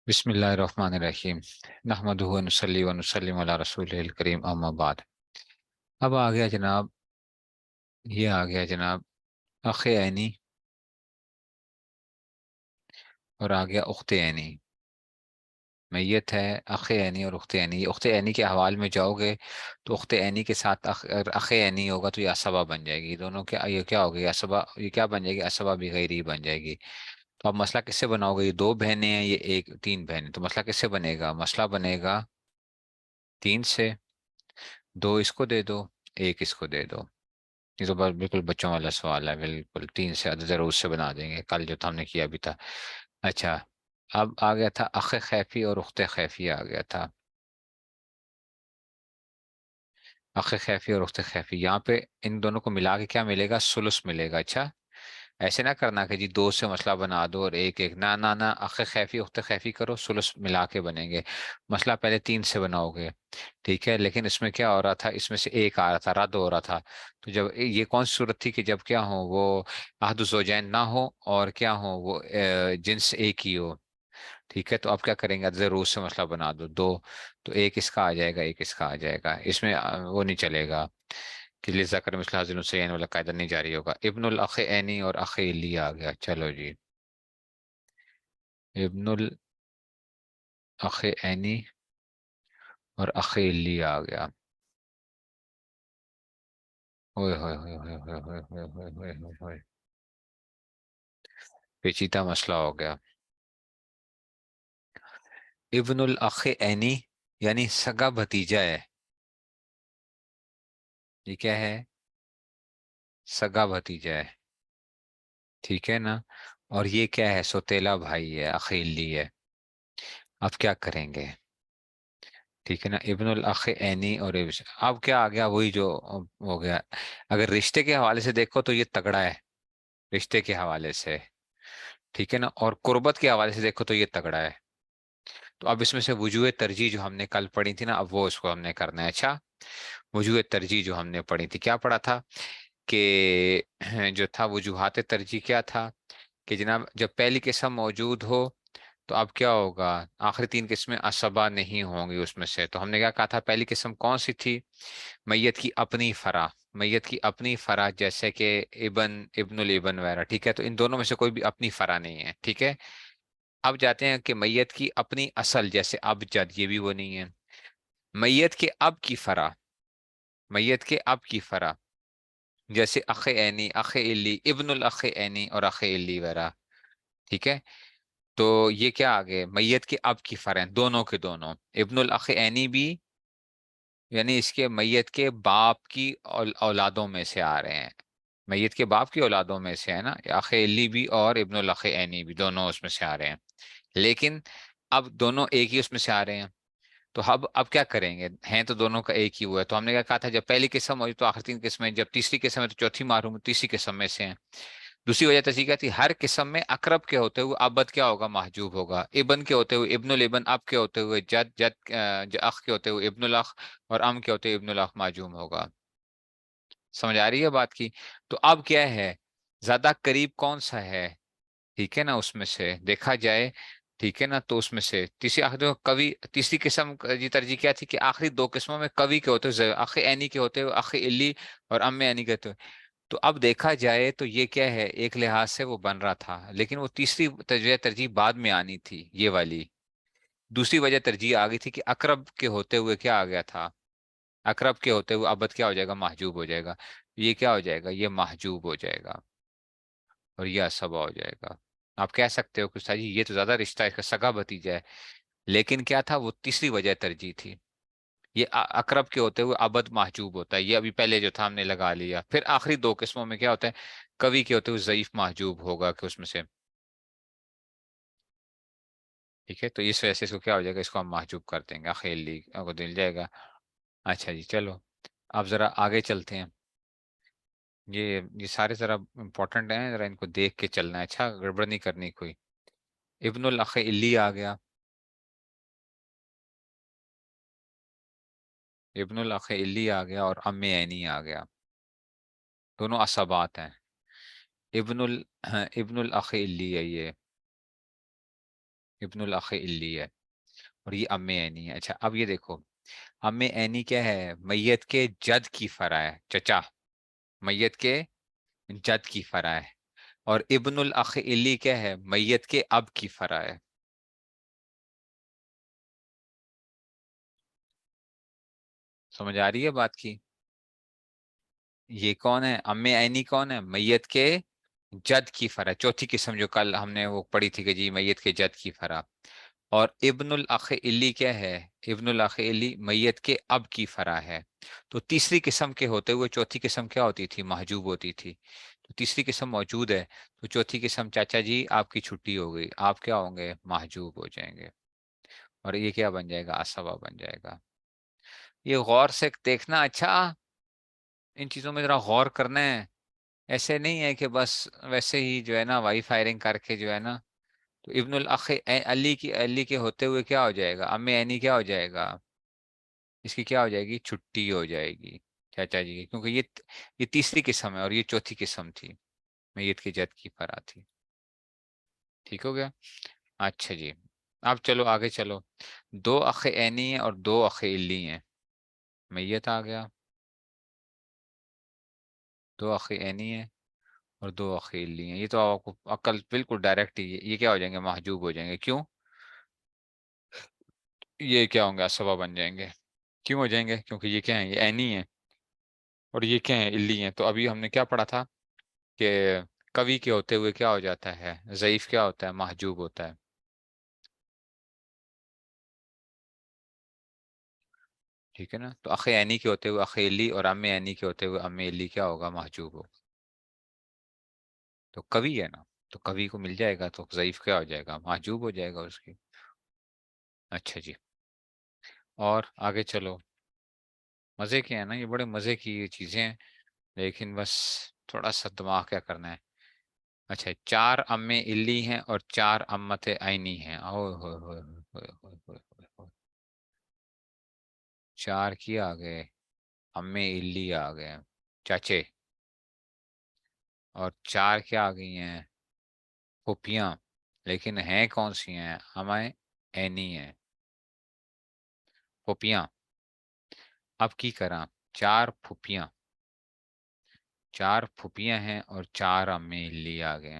बिस्मिल्लाहिर्रहमानिर्रहीम नहमदुहु व नुसल्ली व नुसल्लिमु अला रसूलिल करीम अम्मा बाद। अब आ गया जनाब, ये आ गया जनाब अखे ऐनी और आ गया उख्ते ऐनी। मैयत है अखे ऐनी और उख्ते ऐनी। ये उख्ते ऐनी के हवाल में जाओगे तो उख्ते ऐनी के साथ अगर अखे ऐनी होगा तो ये असबा बन जाएगी। दोनों क्या, ये क्या हो गई असबा, ये क्या बन जाएगी, असबा भी गैरी बन जाएगी। तो अब मसला किससे बनाओगे, ये दो बहनें हैं, ये एक तीन बहनें, तो मसला किससे बनेगा, मसला बनेगा तीन से। दो इसको दे दो, एक इसको दे दो। ये तो बस बिल्कुल बच्चों वाला सवाल है, बिल्कुल तीन से अदद जरूर से बना देंगे, कल जो था हमने किया भी था। अच्छा, अब आ गया था अख खैफी और उख्ते खैफी आ गया था। अख खैफी और उख्ते खैफी, यहाँ पे इन दोनों को मिला के क्या मिलेगा, सुलुस मिलेगा। अच्छा, ऐसे ना करना कि जी दो से मसला बना दो और एक एक, ना ना ना, अख खैफी उख्ते खैफी करो, सुलुस मिला के बनेंगे। मसला पहले तीन से बनाओगे, ठीक है, लेकिन इसमें क्या हो रहा था, इसमें से एक आ रहा था, रद्द हो रहा था। तो जब ये कौन सी सूरत थी कि जब क्या हो वो अहदु ज़ौजैन ना हो और क्या हो वो जिन्स एक ही हो। ठीक है, तो अब क्या करेंगे, जरूर से मसला बना दो दो, तो एक इसका आ जाएगा, एक इसका आ जाएगा। इसमें वो नहीं चलेगा कि लिज़्ज़कर मिस्ल हाज़िल उन्सयैन वाला कायदा नहीं जारी होगा। इब्नुल अख ऐनी और अख इल्ली आ गया। चलो जी, इब्नुल अख ऐनी और अख इल्ली आ गया। ओए होए होए होए होए होए होए होए होए होए होए। पेचीदा मसला हो गया। इब्नुल अख ऐनी यानी सगा भतीजा है। ये क्या है, सगा भतीजा है, ठीक है ना। और ये क्या है, सौतेला भाई है, अखीली है। अब क्या करेंगे, ठीक है ना, इब्नुल अख ऐनी और अब क्या आ गया, वही जो हो गया। अगर रिश्ते के हवाले से देखो तो ये तगड़ा है, रिश्ते के हवाले से, ठीक है ना, और कुर्बत के हवाले से देखो तो ये तगड़ा है। तो अब इसमें से वजूह तरजीह जो हमने कल पढ़ी थी ना, अब वो इसको हमने करना है। अच्छा, वजूह तरजीह जो हमने पढ़ी थी, क्या पढ़ा था कि जो था वजूहात तरजीह क्या था कि जनाब जब पहली किस्म मौजूद हो तो अब क्या होगा, आखिरी तीन किस्में असबा नहीं होंगी उसमें से। तो हमने क्या कहा था, पहली किस्म कौन सी थी, मैयत की अपनी फरा, मैयत की अपनी फरा, जैसे कि इबन, इब्नुल इबन वगैरह, ठीक है। तो इन दोनों में से कोई भी अपनी फरा नहीं है, ठीक है। अब जाते हैं कि मैयत की अपनी असल, जैसे अब जद, ये भी वो नहीं है। मैयत के अब की फरा, मैयत के अब की फरा, जैसे अख ऐनी, अख इल्ली, इब्नुल अख ऐनी और अख इल्ली वगैरह, ठीक है। तो ये क्या आ गए, मैयत के अब की फरा हैं, दोनों के दोनों। इब्नुल अख ऐनी भी यानी इसके मैयत के बाप की औलादों में से आ रहे हैं, मैयत के बाप की औलादों में से है ना, अख इल्ली भी और इब्नुल अख ऐनी भी, दोनों उसमें से आ रहे हैं। लेकिन अब दोनों एक ही उसमें से आ रहे हैं। तो अब क्या करेंगे, हैं तो दोनों का एक ही हुआ है। तो हमने क्या कहा था, जब पहली किस्म हुई तो आखिर तीन किस्में, जब तीसरी किस्म है तो चौथी मारूम तीसरी किस्म में से हैं। दूसरी वजह तसी क्या थी, हर किस्म में अकरब के होते हुए अबद क्या होगा, महजूब होगा। इबन के होते हुए इब्नुल इबन, अब के होते हुए जद, अख के होते हुए इब्नुल अख, और अम के होते हुए इब्नुल अख महजूम होगा। समझ आ रही है बात की। तो अब क्या है, ज्यादा करीब कौन सा है, ठीक है ना, उसमें से देखा जाए, ठीक है ना। तो उसमें से तीसरी आखिरी कवि, तीसरी किस्म की तरजीह क्या थी कि आखिरी दो किस्मों में कवि के होते हुए, आखिर ऐनी के होते हुए आखिर इल्ली, और अम्मे ऐनी के होते हुए। तो अब देखा जाए तो ये क्या है, एक लिहाज से वो बन रहा था, लेकिन वो तीसरी तरजीह तरजीह बाद में आनी थी, ये वाली। दूसरी वजह तरजीह आ गई थी कि अकरब के होते हुए क्या आ गया था, अकरब के होते हुए अबद क्या हो जाएगा, महजूब हो जाएगा। ये क्या हो जाएगा, ये महजूब हो जाएगा और ये असबा हो जाएगा। आप कह सकते हो कि उस्ताद जी ये तो ज्यादा रिश्ता है, इसका सगा भतीजा है। लेकिन क्या था, वो तीसरी वजह तरजीह थी। ये अकरब के होते हुए अबद महजूब होता है, ये अभी पहले जो था हमने लगा लिया। फिर आखिरी दो किस्मों में क्या होता है, कवि के होते हुए ज़ईफ महजूब होगा कि उसमें से, ठीक है। तो इस वजह से इसको क्या हो जाएगा, इसको हम महजूब कर देंगे, अखेली को दिल जाएगा। अच्छा जी, चलो अब जरा आगे चलते हैं। ये सारे जरा इंपॉर्टेंट हैं, जरा इनको देख के चलना है, अच्छा गड़बड़ नहीं करनी कोई। इब्नुल अख इल्ली आ गया, इब्नुल अख इल्ली आ गया और अम्मे ऐनी आ गया, दोनों असबात हैं। इब्नुल इब्नुल अख इल्ली है ये, इब्नुल अख इल्ली है, और ये अम्मे ऐनी है। अच्छा अब ये देखो, अम्मे ऐनी क्या है? मैयत के जद की फरा है, चचा, मैयत के जद की फरा है। और इब्नुल अख इल्ली क्या है? मैयत के अब की फरा है। समझ आ रही है बात की? ये कौन है? अम्मे ऐनी कौन है? मैयत के जद की फरा, चौथी किस्म जो कल हमने वो पढ़ी थी कि जी मैयत के जद की फरा। और इब्नुल अख इल्ली क्या है? इब्नुल अख इल्ली मैयत के अब की फरा है। तो तीसरी किस्म के होते हुए चौथी किस्म क्या होती थी? महजूब होती थी। तो तीसरी किस्म मौजूद है, तो चौथी किस्म, चाचा जी आपकी छुट्टी हो गई, आप क्या होंगे? महजूब हो जाएंगे। और ये क्या बन जाएगा? असबा बन जाएगा। ये गौर से देखना, अच्छा इन चीजों में जरा गौर करना है। ऐसे नहीं है कि बस वैसे ही जो है ना वाई फायरिंग करके जो है ना। तो इब्नुल अख अली की, अली के होते हुए क्या हो जाएगा? अम्मे ऐनी क्या हो जाएगा? इसकी क्या हो जाएगी? छुट्टी हो जाएगी चाचा जी की, क्योंकि ये तीसरी किस्म है और ये चौथी किस्म थी, मैयत की जद की फरा थी। ठीक हो गया? अच्छा जी। अब चलो आगे चलो। दो अख ऐनी है और दो अख इल्ली हैं। मैयत आ गया, दो अख ऐनी है और दो अख इल्ली हैं। ये तो आपको अकल बिल्कुल डायरेक्ट ही है। ये क्या हो जाएंगे? महजूब हो जाएंगे। क्यों? ये क्या होंगे? असबा बन जाएंगे। क्यों हो जाएंगे? क्योंकि ये क्या है? ये ऐनी है और ये क्या है? इल्ली है। तो अभी हमने क्या पढ़ा था कि कवि के होते हुए क्या हो जाता है? ज़ईफ क्या होता है? महजूब होता है। ठीक है ना? तो अख ऐनी के होते हुए अख इल्ली और अम्मे ऐनी के होते हुए अम्मे इल्ली क्या होगा? महजूब होगा। तो कवि है ना, तो कवि को मिल जाएगा, तो ज़ईफ क्या हो जाएगा? महजूब हो जाएगा उसकी। अच्छा जी। और आगे चलो। मजे के हैं ना ये, बड़े मजे की ये चीजें हैं, लेकिन बस थोड़ा सा दिमाग क्या करना है। अच्छा, चार अम्मे इल्ली हैं और चार अम्मते आइनी हैं। ओए होए होए होए होए होए होए होए होए। चार की आ गए, अम्मे इल्ली आ गए, चाचे। और चार क्या आ गई हैं? फुफियां। लेकिन हैं कौन सी हैं? हमें ऐनी है, फुफियां। अब की करा? चार फुफियां, चार फुफियां हैं और चार अम्मे इल्ली आ गए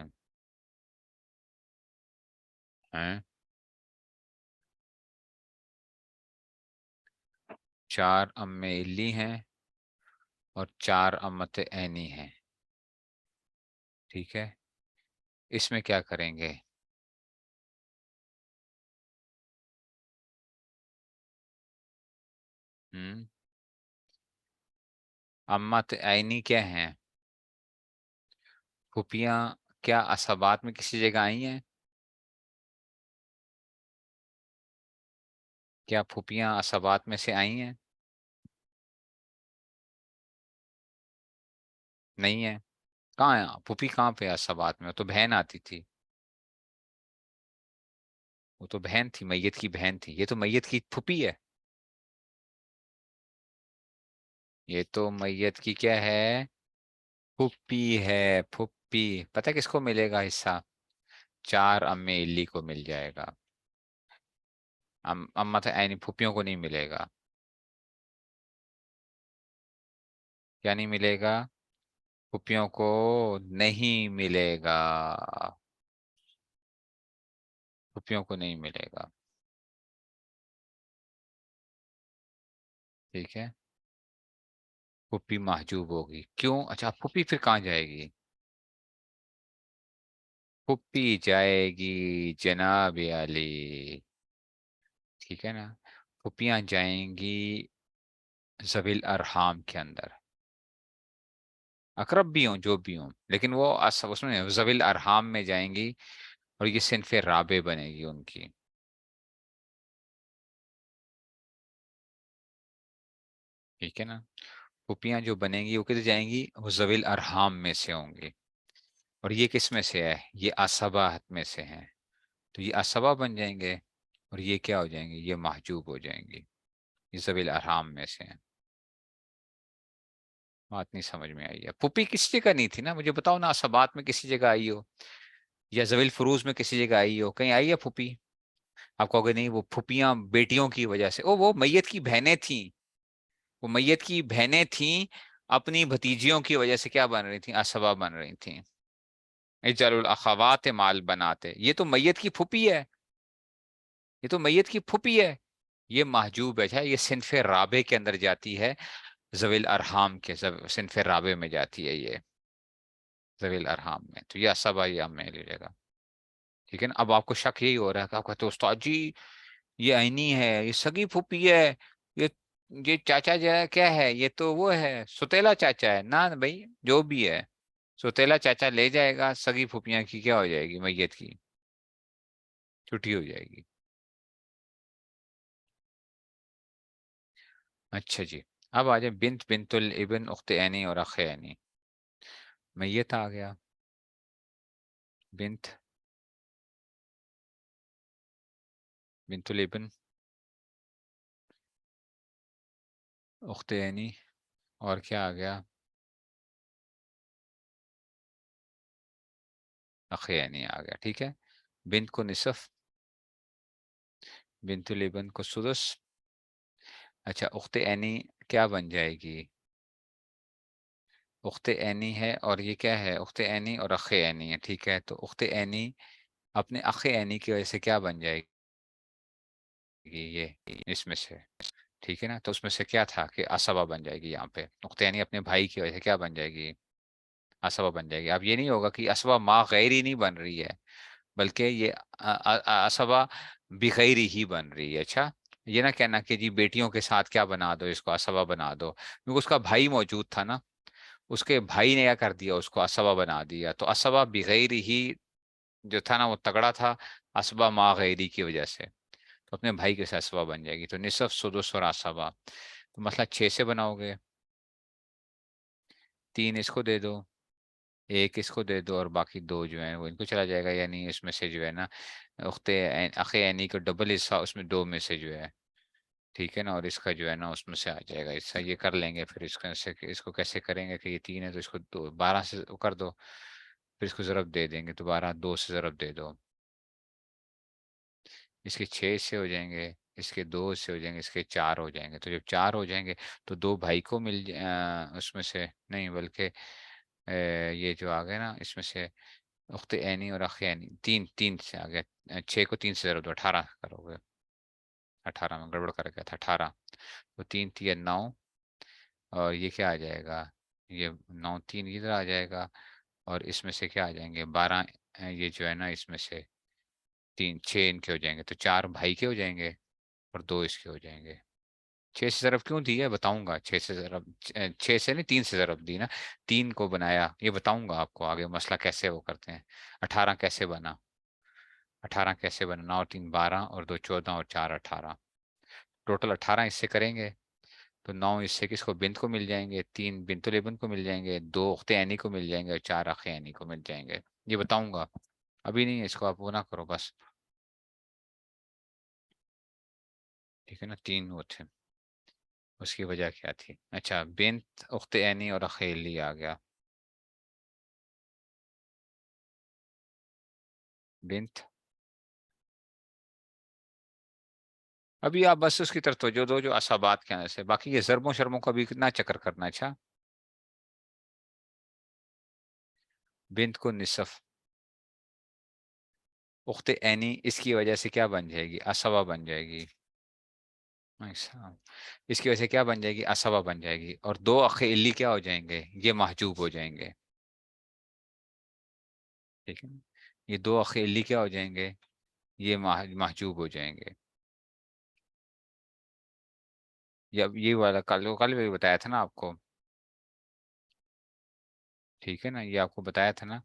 हैं। चार अम्मे इल्ली हैं और चार अम्मत ऐनी हैं। ठीक है, इसमें क्या करेंगे? हम्म। अम्मत ऐनी क्या हैं? फुफियां। क्या असबात में किसी जगह आई हैं? क्या फुफियां असबात में से आई हैं? नहीं है। कहाँ है फूफी? कहाँ पे है असबात में? वो तो बहन आती थी। वो तो बहन थी, मैयत की बहन थी। ये तो मैयत की फूफी है। ये तो मैयत की क्या है? फुप्पी है, फुप्पी। पता है किसको मिलेगा हिस्सा? चार अम्मे इल्ली को मिल जाएगा। अम्मा तो ऐनी फुप्पियों को नहीं मिलेगा। क्या नहीं मिलेगा? फुप्पियों को नहीं मिलेगा। फुप्पियों को नहीं मिलेगा। ठीक है, फुप्पी महजूब होगी। क्यों? अच्छा, फुप्पी फिर कहाँ जाएगी? फुप्पी जाएगी जनाब आली। ठीक है ना? फुप्पियाँ जाएंगी जविल अरहाम के अंदर। अकरब भी हों जो भी हों, लेकिन वो उसमें जविल अरहाम में जाएंगी। और ये सिनफे राबे बनेगी उनकी। ठीक है ना? फुप्पियाँ जो बनेंगी वो किधर जाएंगी? वो जविल अरहाम में से होंगी। और ये किस में से है? ये असबा में से है। तो ये असबा बन जाएंगे और ये क्या हो जाएंगे? ये महजूब हो जाएंगी। ये जविल अरहाम में से है। बात नहीं समझ में आई है? पुप्पी किसी जगह नहीं थी ना, मुझे बताओ ना, असबात में किसी जगह आई हो या जविल फुरूज में किसी जगह आई हो? कहीं आई है पुप्पी? आप कहोगे नहीं वो फुफियां बेटियों की वजह से, ओ वो मैयत की बहनें थी, वो मैयत की बहनें थी, अपनी भतीजियों की वजह से क्या बन रही थी, असबा बन रही थी। इजरुल अखवात माल बनाते, ये तो मैयत की फुफी है, ये तो मैयत की फुफी है, ये महजूब है, ये सिनफे राबे के अंदर जाती है, जविल अरहाम के सिनफे राबे में जाती है ये, जविल अरहाम में, तो ये असबा ये हम में लीजिएगा। ठीक है ना। अब आपको शक यही हो रहा है कि आप कहते हो उस्ताद जी ये ऐनी है, ये सगी फूफी है, ये ये चाचा जो है क्या है, ये तो वो है सुतेला चाचा है ना भाई, जो भी है सुतेला चाचा ले जाएगा, सगी फूफियां की क्या हो जाएगी, मैयत की छुट्टी हो जाएगी। अच्छा जी। अब आ जाए बिन्त बिन्तुल इब्न उख्ते ऐनी और अखे ऐनी। मैयत आ गया, बिन्त बिन्तुल इब्न उख्ते ऐनी, और क्या आ गया, अखे ऐनी आ गया। ठीक है। बिन्त को निसफ, बिन्तुल इब्न को सुदस। अच्छा उख्ते ऐनी क्या बन जाएगी, उख्ते ऐनी है और ये क्या है, उख्ते ऐनी और अखे ऐनी है। ठीक है, तो उख्ते ऐनी अपने अखे ऐनी की वजह से क्या बन जाएगी, ये इसमें से। ठीक है ना, तो उसमें से क्या था कि असबा बन जाएगी, यहाँ पे उख्ते ऐनी अपने भाई की वजह से क्या बन जाएगी, असबा बन जाएगी। अब ये नहीं होगा कि असबा माँ गैरी नहीं बन रही है, बल्कि ये असबा बिगैरी ही बन रही है। अच्छा, ये ना कहना कि जी बेटियों के साथ क्या बना दो, इसको असबा बना दो, क्योंकि उसका भाई मौजूद था ना, उसके भाई ने क्या कर दिया, उसको असबा बना दिया, तो असबा बिगैरी ही जो था ना वो तगड़ा था, असबा मा गैरी की वजह से, तो अपने भाई के साथ असबा बन जाएगी। तो निसफ सुदुस और असबा, तो मसला 6 से बनाओगे, 3 इसको दे दो, एक इसको दे दो, और बाकी 2 जो है वो इनको चला जाएगा, यानी इसमें से जो है ना उख्ते अखे यानी को डबल हिस्सा उसमें 2 में से जो है। ठीक है ना, और इसका जो है ना उसमें से आ जाएगा हिस्सा, ये कर लेंगे फिर इसका से, इसको कैसे करेंगे कि ये 3 है तो इसको 12 से वो कर दो, फिर इसको ज़रब दे देंगे, दोबारा 2 से ज़रब दे दो, इसके 6 से हो जाएंगे, इसके 2 से हो जाएंगे, इसके 4 हो जाएंगे। तो जब 4 हो जाएंगे तो 2 भाई को उसमें से नहीं, बल्कि ये जो आ गए ना इसमें से उख्ते ऐनी और अखे ऐनी, 3 3 से आ गया, 6 को 3 से ज़रब दो, 18 करोगे, 18 में गड़बड़ कर गया था, 18, तो 3 3 9, और ये क्या आ जाएगा, ये 9 3 इधर आ जाएगा, और इसमें से क्या आ जाएंगे 12, ये जो है ना इसमें से 3 6 इनके हो जाएंगे, तो 4 भाई के हो जाएंगे और 2 इसके हो जाएंगे। 6 से ज़रब क्यों दी है बताऊंगा, 6 से ज़रब 6 से नहीं 3 से ज़रब दी ना, 3 को बनाया, ये बताऊंगा आपको आगे मसला कैसे वो करते हैं। 18 कैसे बना, 18 कैसे बना, 9 3 12 और 2 14 और 4 18, टोटल 18 इससे करेंगे, तो 9 इससे किसको, बिंत को मिल जाएंगे, 3 बिंतुल इब्न को मिल जाएंगे, 2 उख्ते ऐनी को मिल जाएंगे और 4 अखे ऐनी को मिल जाएंगे। ये बताऊंगा, अभी नहीं, इसको आप वो ना करो बस। ठीक है ना, 3 वो थे, उसकी वजह क्या थी। अच्छा बिंत उख्ते ऐनी और अखेली आ गया, बिंत, अभी आप बस उसकी तरफ तवज्जो दो जो असाबात के आने से, बाकी ये जरबों शर्मों का भी कितना चक्कर करना। अच्छा बिंत को निसफ, उख्ते ऐनी इसकी वजह से क्या बन जाएगी, असबा बन जाएगी। ऐसा, इसकी वजह से क्या बन जाएगी, असबा बन जाएगी, और 2 अखेली क्या हो जाएंगे, ये महजूब हो जाएंगे। ठीक है ना? ये 2 अखेली क्या हो जाएंगे, ये महजूब हो जाएंगे। ये वाला कल भी बताया था ना आपको। ठीक है ना, ये आपको बताया था ना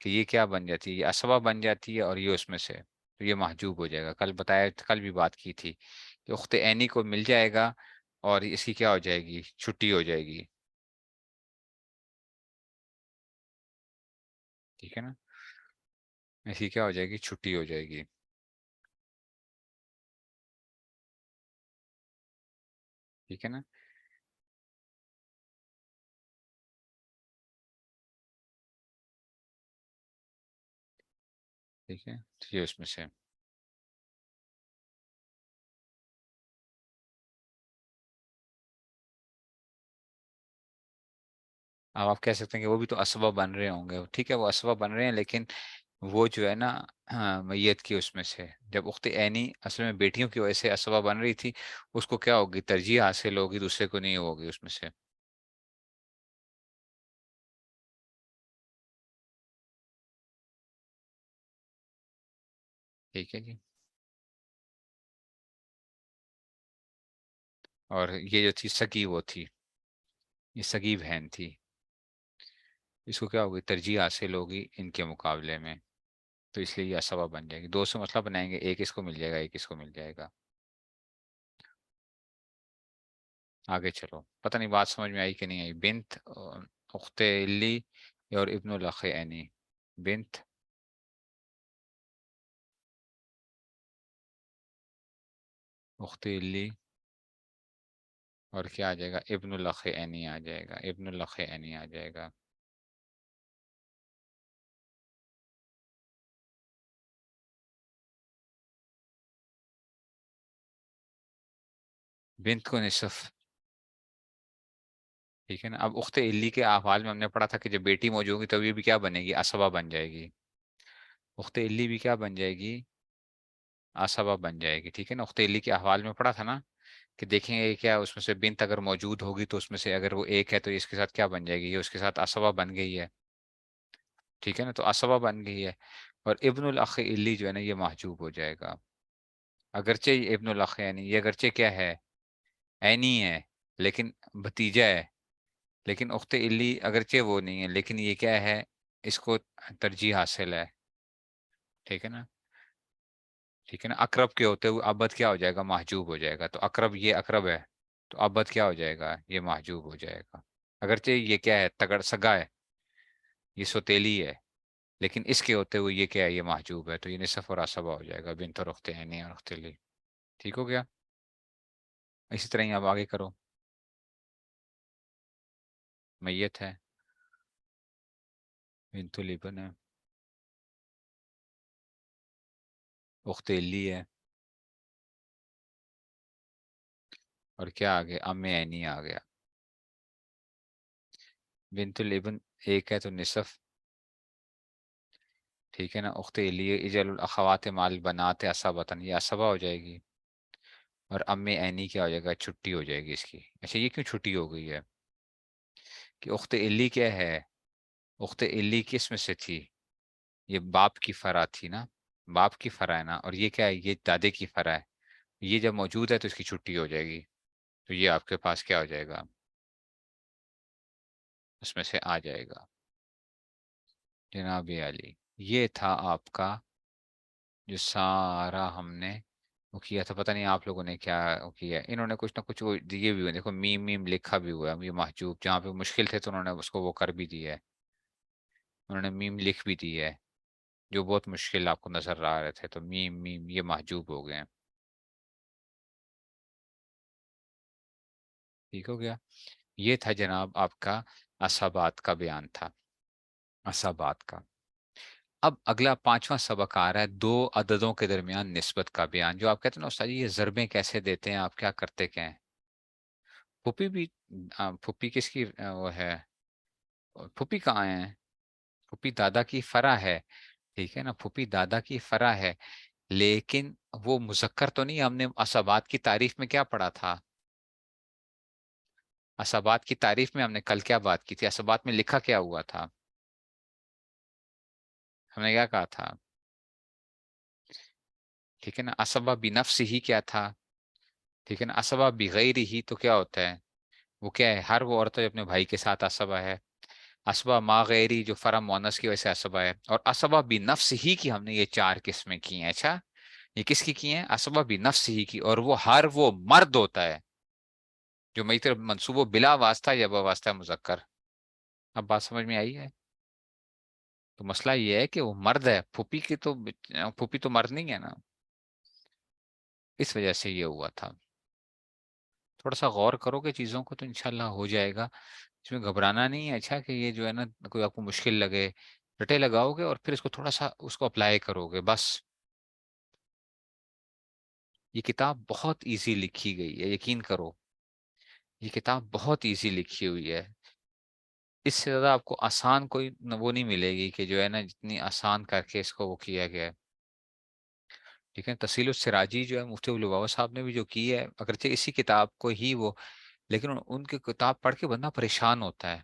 कि ये क्या बन जाती है, ये असबा बन जाती है, और ये उसमें से, तो ये महजूब हो जाएगा, कल बताया, कल भी बात की थी कि उख्ते ऐनी को मिल जाएगा और इसकी क्या हो जाएगी, छुट्टी हो जाएगी। ठीक है ना, इसकी क्या हो जाएगी, छुट्टी हो जाएगी। ठीक है ना। ठीक है, तो ये उसमें से अब आप कह सकते हैं कि वो भी तो असबा बन रहे होंगे, ठीक है वो असबा बन रहे हैं, लेकिन वो जो है ना, हाँ, मैयत की उसमें से जब उख्ते ऐनी असल में बेटियों की वजह से असबा बन रही थी, उसको क्या होगी, तरजीह हासिल होगी, दूसरे को नहीं होगी उसमें से। ठीक है जी। और ये जो थी सगी, वो थी, ये सगी बहन थी, इसको क्या होगी, तरजीह हासिल होगी इनके मुकाबले में, तो इसलिए ये असबा बन जाएगी। दो से मसला बनाएंगे, एक इसको मिल जाएगा, एक इसको मिल जाएगा। आगे चलो, पता नहीं बात समझ में आई कि नहीं आई। बिन्त उख्ते इल्ली और इब्नुल अख ऐनी। बिन्त उख्ते इल्ली, और क्या आ जाएगा, इब्नुल अख ऐनी आ जाएगा, इब्नुल अख ऐनी आ जाएगा। बिन्त को निसफ, ठीक है ना। अब उख्ते इल्ली के अहवाल में हमने पढ़ा था कि जब बेटी मौजूद होगी तब ये भी क्या बनेगी, असबा बन जाएगी। उख्ते इल्ली भी क्या बन जाएगी, असबा बन जाएगी, ठीक है ना। उख्ते इल्ली के अहवाल में पढ़ा था ना कि देखेंगे क्या उसमें से बिन्त अगर मौजूद होगी तो उसमें से अगर वो एक है तो ये इसके साथ क्या बन जाएगी, ये उसके साथ असबा बन गई है, ठीक है ना, तो असबा बन गई है। और इब्नुल अख इल्ली जो है ना, ये महजूब हो जाएगा। अगरचे ये इब्नुल अख यानी ये अगरचे क्या है, ऐनी है, लेकिन भतीजा है, लेकिन उख्ते इल्ली अगरचे वो नहीं है, लेकिन ये क्या है, इसको तरजीह हासिल है, ठीक है ना। ठीक है ना, अकरब के होते हुए अबद क्या हो जाएगा, महजूब हो जाएगा। तो अकरब, ये अकरब है, तो अबद क्या हो जाएगा, ये महजूब हो जाएगा। अगरचे ये क्या है, तगड़ सगा है, ये सोतेली है, लेकिन इसके होते हुए ये क्या है, ये महजूब है, तो ये निसफ और असबा हो जाएगा, बिन तो रखते हैं नहीं और रखते ली। ठीक हो गया। इसी तरह ही अब आगे करो। मैयत है, बिनतुल इब्न है, उख्ते इल्ली है, और क्या आ गया, अम्मे ऐनी आ गया। बिनतुल इब्न एक है तो निसफ, ठीक है ना। उख्ते इल्ली इजल अखवात माल बनाते असबतन, ये असबा हो जाएगी। और अम्मे ऐनी क्या हो जाएगा, छुट्टी हो जाएगी इसकी। अच्छा ये क्यों छुट्टी हो गई है, कि उख्ते इल्ली क्या है, उख्ते इल्ली किस में से थी, ये बाप की फरा थी ना, बाप की फरा है ना, और ये क्या है, ये दादे की फरा है। ये जब मौजूद है तो इसकी छुट्टी हो जाएगी, तो ये आपके पास क्या हो जाएगा, उसमें से आ जाएगा। जनाब अली, ये था आपका जो सारा हमने वो किया था। पता नहीं आप लोगों ने क्या वो किया है। इन्होंने कुछ ना कुछ वो दिए भी हुए हैं। देखो मीम मीम लिखा भी हुआ है, ये महजूब जहाँ पे मुश्किल थे तो उन्होंने उसको वो कर भी दिया है। उन्होंने मीम लिख भी दी है, जो बहुत मुश्किल आपको नजर आ रहे थे, तो मीम मीम ये महजूब हो गए हैं। ठीक हो गया। ये था जनाब आपका असाबात का बयान था, असाबात का। अब अगला पांचवा सबक आ रहा है, दो अददों के दरमियान निस्बत का बयान। जो आप कहते हैं ना उस्ताद जी ये ज़रबें कैसे देते हैं, आप क्या करते क्या हैं। फुप्पी भी, फुप्पी किसकी वो है, फुप्पी कहाँ है, फुप्पी दादा की फरा है, ठीक है ना, फुप्पी दादा की फरा है। लेकिन वो मुजक्कर तो नहीं, हमने असबात की तारीफ में क्या पढ़ा था, असबात की तारीफ में हमने कल क्या बात की थी, असबात में लिखा क्या हुआ था, हमने क्या कहा था, ठीक है ना। असबा बिनफ्स ही क्या था, ठीक है ना। असबा बिगैर ही तो क्या होता है, वो क्या है, हर वो औरत जो अपने भाई के साथ असबा है। असबा मा गैरी जो फरा मोनस की वजह से असबा है। और असबा भी नफ्स ही की हमने ये चार किस्में की हैं। अच्छा ये किसकी की हैं, असबा भी नफ्स ही की, और वो हर वो मर्द होता है जो मई तरफ मनसूबो बिला वास्ता या वास्ता मुजक्कर। अब बात समझ में आई है। तो मसला ये है कि वो मर्द है, फूफी की तो, फूफी तो मर्द नहीं है ना, इस वजह से ये हुआ था। थोड़ा सा गौर करोगे चीजों को तो इंशाल्लाह हो जाएगा। इसमें घबराना नहीं है। अच्छा कि ये जो है ना कोई आपको मुश्किल लगे, रटे लगाओगे और फिर इसको थोड़ा सा उसको अप्लाई करोगे बस। ये किताब बहुत इजी लिखी गई है, यकीन करो, ये किताब बहुत इजी लिखी हुई है। इससे ज्यादा आपको आसान कोई वो नहीं मिलेगी कि जो है ना जितनी आसान करके इसको वो किया गया है। ठीक है, तहसील सिराजी जो है मुफ्ती अब्दुल बाबा साहब ने भी जो की है, अगरचे इसी किताब को ही वो, लेकिन उनकी किताब पढ़ के बंदा परेशान होता है।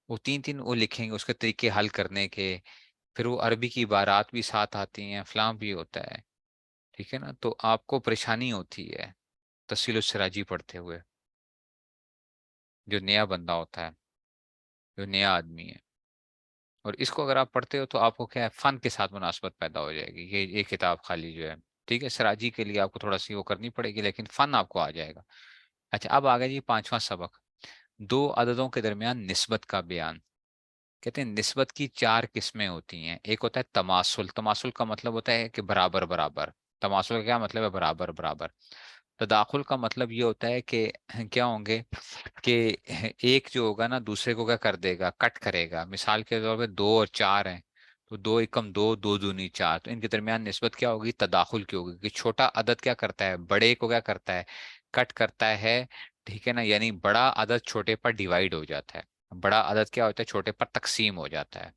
वो तीन तीन वो लिखेंगे उसके तरीके हल करने के, फिर वो अरबी की इबारात भी साथ आती हैं, फलां भी होता है। ठीक है ना, तो आपको परेशानी होती है तहसील सिराजी पढ़ते हुए, जो नया बंदा होता है, जो नया आदमी है। और इसको अगर आप पढ़ते हो तो आपको क्या है, फन के साथ मुनासबत पैदा हो जाएगी। ये किताब खाली जो है, ठीक है, सिराजी के लिए आपको थोड़ा सी वो करनी पड़ेगी, लेकिन फन आपको आ जाएगा। अच्छा, अब आ गया जी पांचवा सबक, दो अददों के दरमियान निस्बत का बयान। कहते हैं निस्बत की चार किस्में होती हैं। एक होता है तमासुल। तमासुल का मतलब होता है कि बराबर बराबर। तमासुल का क्या मतलब है, बराबर बराबर। तदाखुल का मतलब ये होता है कि क्या होंगे कि एक जो होगा ना दूसरे को क्या कर देगा, कट करेगा। मिसाल के तौर पे दो और चार हैं, तो दो एकम दो, दो दूनी चार, तो इनके दरमियान निस्बत क्या होगी, तदाखुल की होगी। कि छोटा अदद क्या करता है, बड़े को क्या करता है, कट करता है। ठीक है ना, यानी बड़ा अदद छोटे पर डिवाइड हो जाता है। बड़ा अदद क्या होता है, छोटे पर तकसीम हो जाता है।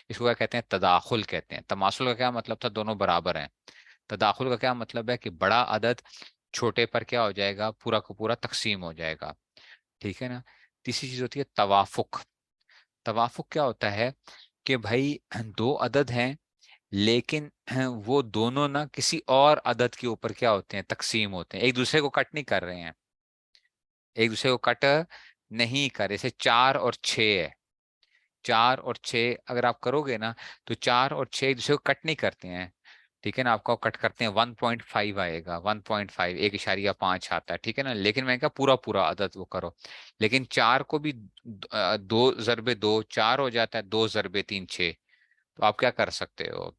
इसको क्या कहते हैं, तदाखुल कहते हैं। तमासुल का क्या मतलब था, दोनों बराबर हैं। तदाखुल का क्या मतलब है कि बड़ा अदद छोटे पर क्या हो जाएगा, पूरा का पूरा तकसीम हो जाएगा। ठीक है ना। तीसरी चीज होती है तवाफुक। तवाफुक क्या होता है कि भाई दो अदद हैं, लेकिन वो दोनों ना किसी और अदद के ऊपर क्या होते हैं, तकसीम होते हैं, एक दूसरे को कट नहीं कर रहे हैं। एक दूसरे को कट नहीं कर, जैसे चार और छह है। चार और छह अगर आप करोगे ना, तो चार और छह एक दूसरे को कट नहीं करते हैं। ठीक है ना, आपको कट करते हैं 1.5 आएगा, 1.5, 1.5 आता है। ठीक है ना, लेकिन मैं क्या पूरा पूरा अदद वो करो। लेकिन चार को भी दो जरबे दो चार हो जाता है, दो जरबे तीन छः। तो आप क्या कर सकते हो,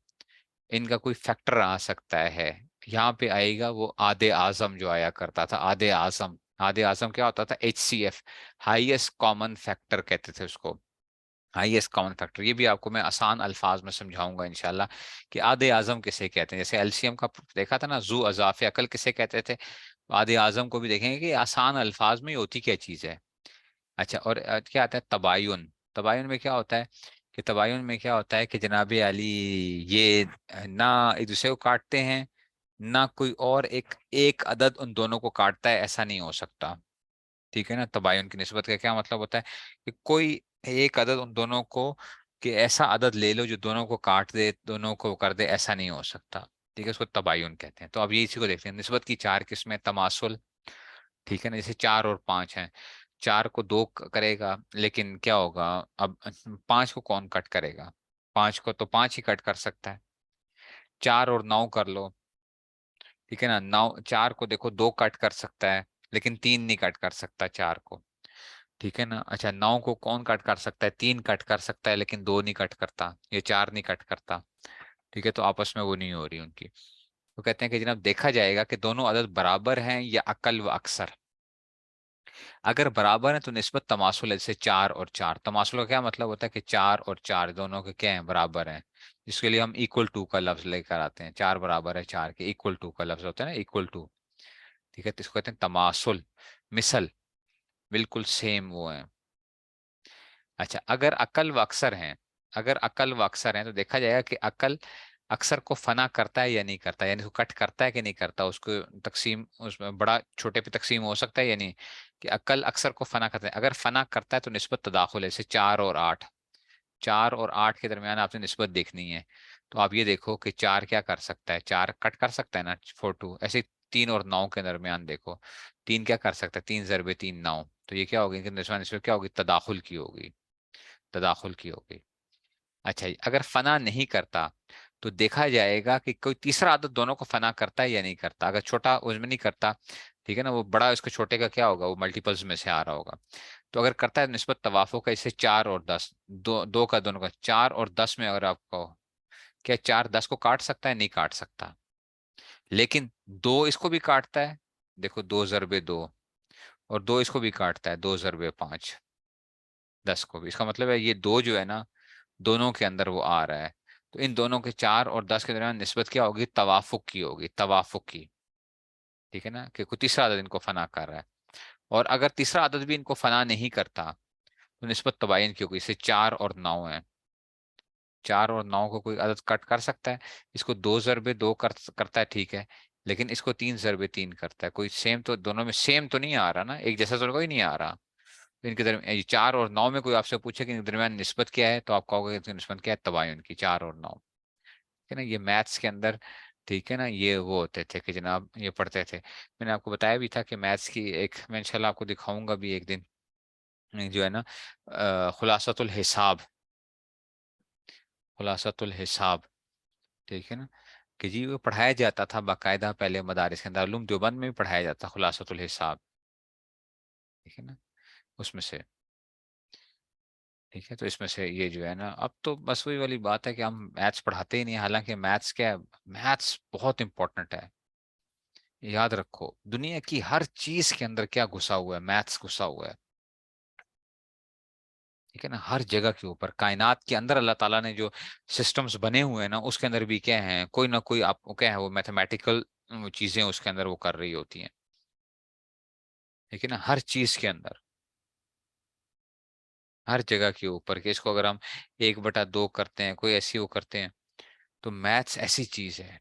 इनका कोई फैक्टर आ सकता है। यहाँ पे आएगा वो आधे आजम जो आया करता था, आधे आजम। आधे आजम क्या होता था, HCF, हाईएस्ट कॉमन फैक्टर कहते थे उसको। हाईएस्ट कॉमन फैक्टर, ये भी आपको मैं आसान अल्फाज में समझाऊंगा इंशाल्लाह कि आधे आजम किसे कहते हैं। जैसे एलसीएम का देखा था ना, जू अजाफ अकल किसे कहते थे, तो आधे आजम को भी देखेंगे कि आसान अल्फाज में ही होती क्या चीज है। अच्छा, और क्या आता है तबायुन। तबायुन में क्या होता है कि तबायुन में क्या होता है कि जनाब अली, ये ना एक दूसरे को काटते हैं, ना कोई और एक एक अदद उन दोनों को काटता है, ऐसा नहीं हो सकता। ठीक है ना, तबायुन की निस्बत का क्या मतलब होता है कि कोई एक अदद उन दोनों को, कि ऐसा अदद ले लो जो दोनों को काट दे, दोनों को कर दे, ऐसा नहीं हो सकता। ठीक है, उसको तबायुन कहते हैं। तो अब ये इसी को देखते हैं, निस्बत की चार किस्में, तमासुल। ठीक है ना, जैसे चार और पांच हैं, चार को दो करेगा, लेकिन क्या होगा, अब पांच को कौन कट करेगा, पांच को तो पांच ही कट कर सकता है। चार और नौ कर लो। ठीक है ना, नौ चार को देखो दो कट कर सकता है, लेकिन तीन नहीं कट कर सकता चार को। ठीक है ना। अच्छा, नौ को कौन कट कर सकता है, तीन कट कर सकता है, लेकिन दो नहीं कट करता, ये चार नहीं कट करता। ठीक है, तो आपस में वो नहीं हो रही उनकी। तो कहते हैं कि जनाब देखा जाएगा कि दोनों अदद बराबर हैं या अकल व अक्सर। अगर बराबर है तो निस्बत तमासुल है, जैसे चार और चार। तमासुल का क्या मतलब होता है कि चार और चार दोनों के क्या हैं, बराबर हैं। जिसके लिए हम इक्वल टू का लफ्ज लेकर आते हैं, चार बराबर है चार के, इक्वल टू का लफ्ज होता है ना, इक्वल टू। ठीक है, तो इसको कहते हैं तमासुल, मिसल, बिल्कुल सेम वो है। अच्छा, अगर अकल व अक्सर हैं, अगर अकल व अक्सर हैं तो देखा जाएगा कि अकल अक्सर को फना करता है या नहीं करता, यानी उसको कट करता है कि नहीं करता, उसको तकसीम उसमें बड़ा छोटे पे तकसीम हो सकता है या नहीं। कि अकल अक्सर को फना करता है, अगर फना करता है तो निस्बत तदाखुल है। जैसे चार और आठ, चार और आठ के दरमियान आपने निस्बत देखनी है। तो आप ये देखो कि चार क्या कर सकता है, चार कट कर सकता है ना, 4 2। ऐसे तीन और नौ के दरमियान देखो, तीन क्या कर सकता है, तीन जरबे तीन नौ। तो ये क्या होगी, इनके दरमियान निस्बत क्या होगी, तदाखुल की होगी, तदाखुल की होगी। अच्छा जी, अगर फना नहीं करता तो देखा जाएगा कि कोई तीसरा आदत दोनों को फना करता है या नहीं करता। अगर छोटा उसमें नहीं करता, ठीक है ना, वो बड़ा उसके छोटे का क्या होगा, वो मल्टीपल्स में से आ रहा होगा। तो अगर करता है निस्बत तवाफुक का, इससे चार और दस, दो दो का दोनों का, चार और दस में अगर आपको, क्या चार दस को काट सकता है, नहीं काट सकता। लेकिन दो इसको भी काटता है, देखो दो जरबे दो, और दो इसको भी काटता है, दो जरबे पांच, दस को भी। इसका मतलब है ये दो जो है ना, दोनों के अंदर वो आ रहा है। तो इन दोनों के चार और दस के दरमियान निस्बत क्या होगी, तवाफुक की होगी, तवाफुक की। ठीक है ना, कि कोई तीसरा आदद इनको फना कर रहा है। और अगर तीसरा आदद भी इनको फना नहीं करता, तो निस्बत तबायन की होगी। इससे 4 और 9 है, 4 और 9 को कोई अदद कट कर सकता है? इसको 2 ज़रबे 2 करता है, ठीक है, लेकिन इसको 3 ज़रबे 3 करता है। कोई सेम तो दोनों में सेम तो नहीं आ रहा ना, एक जैसा तो कोई नहीं आ रहा। तो इनके दरमियान 4 और 9 में कोई आपसे पूछे कि इनके दरमियान निस्बत क्या है, तो आप कहोगे इनकी निस्बत क्या है, तबायुन की, 4 और 9। है ना, ये मैथ्स के अंदर, ठीक है ना, ये वो होते थे कि जनाब ये पढ़ते थे। मैंने आपको बताया भी था कि मैथ्स की एक, मैं इंशाल्लाह आपको दिखाऊंगा भी एक दिन, जो है ना, खुलासतुल हिसाब, खुलासतुल हिसाब, ठीक है ना, कि जी वो पढ़ाया जाता था बाकायदा पहले मदारिस के अंदर, उलूम देवबंद में भी पढ़ाया जाता था खुलासतुल हिसाब, ठीक है ना, उसमें से, ठीक है। तो इसमें से ये जो है ना, अब तो बस वही वाली बात है कि हम मैथ्स पढ़ाते ही नहीं, हालांकि मैथ्स क्या है, मैथ्स बहुत इंपॉर्टेंट है। याद रखो, दुनिया की हर चीज के अंदर क्या घुसा हुआ है, मैथ्स घुसा हुआ है, ठीक है ना। हर जगह के ऊपर, कायनात के अंदर अल्लाह ताला ने जो सिस्टम्स बने हुए हैं ना, उसके अंदर भी क्या है, कोई ना कोई आपको क्या है, वो मैथमेटिकल चीजें उसके अंदर वो कर रही होती हैं, ठीक है ना, हर चीज के अंदर, हर जगह के ऊपर, कि इसको अगर हम 1/2 करते हैं, कोई ऐसी वो करते हैं, तो मैथ्स ऐसी चीज है,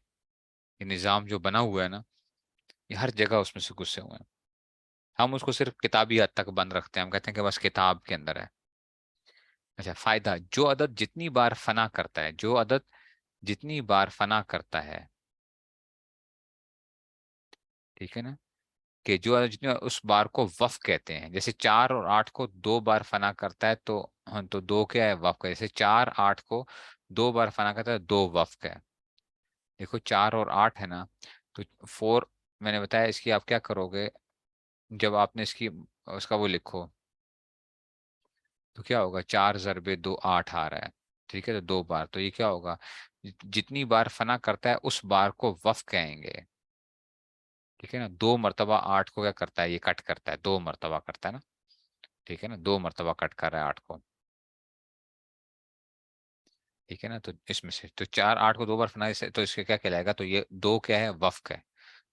ये निज़ाम जो बना हुआ है ना, ये हर जगह उसमें से घुसे हुए हैं। हम उसको सिर्फ किताबी हद तक बंद रखते हैं, हम कहते हैं कि बस किताब के अंदर है। अच्छा, फायदा, जो अदद जितनी बार फना करता है, जो अदद जितनी बार फना करता है, ठीक है ना, कि जो अदद जितनी बार, उस बार को वफ कहते हैं। जैसे 4 और 8 को 2 बार फना करता है, तो हाँ, तो 2 क्या है, वफ का। जैसे 4 8 को 2 बार फना करता है, 2 वफ का है। देखो 4 और 8 है ना, तो 4, मैंने बताया इसकी आप क्या करोगे, जब आपने इसकी, उसका वो लिखो, तो क्या होगा, 4 ज़रबे 2 8 आ रहा है, ठीक है, तो 2 बार, तो ये क्या होगा, जितनी बार फना करता है उस बार को वफ कहेंगे, ठीक है ना। 2 मरतबा 8 को क्या करता है, ये कट करता है, 2 मरतबा करता है ना, ठीक है ना, 2 मरतबा कट कर रहा है 8 को, ठीक है ना। तो इसमें से तो 4 8 को 2 बार फना, इसे तो इसके क्या कहलाएगा, तो ये 2 क्या है, वफ है,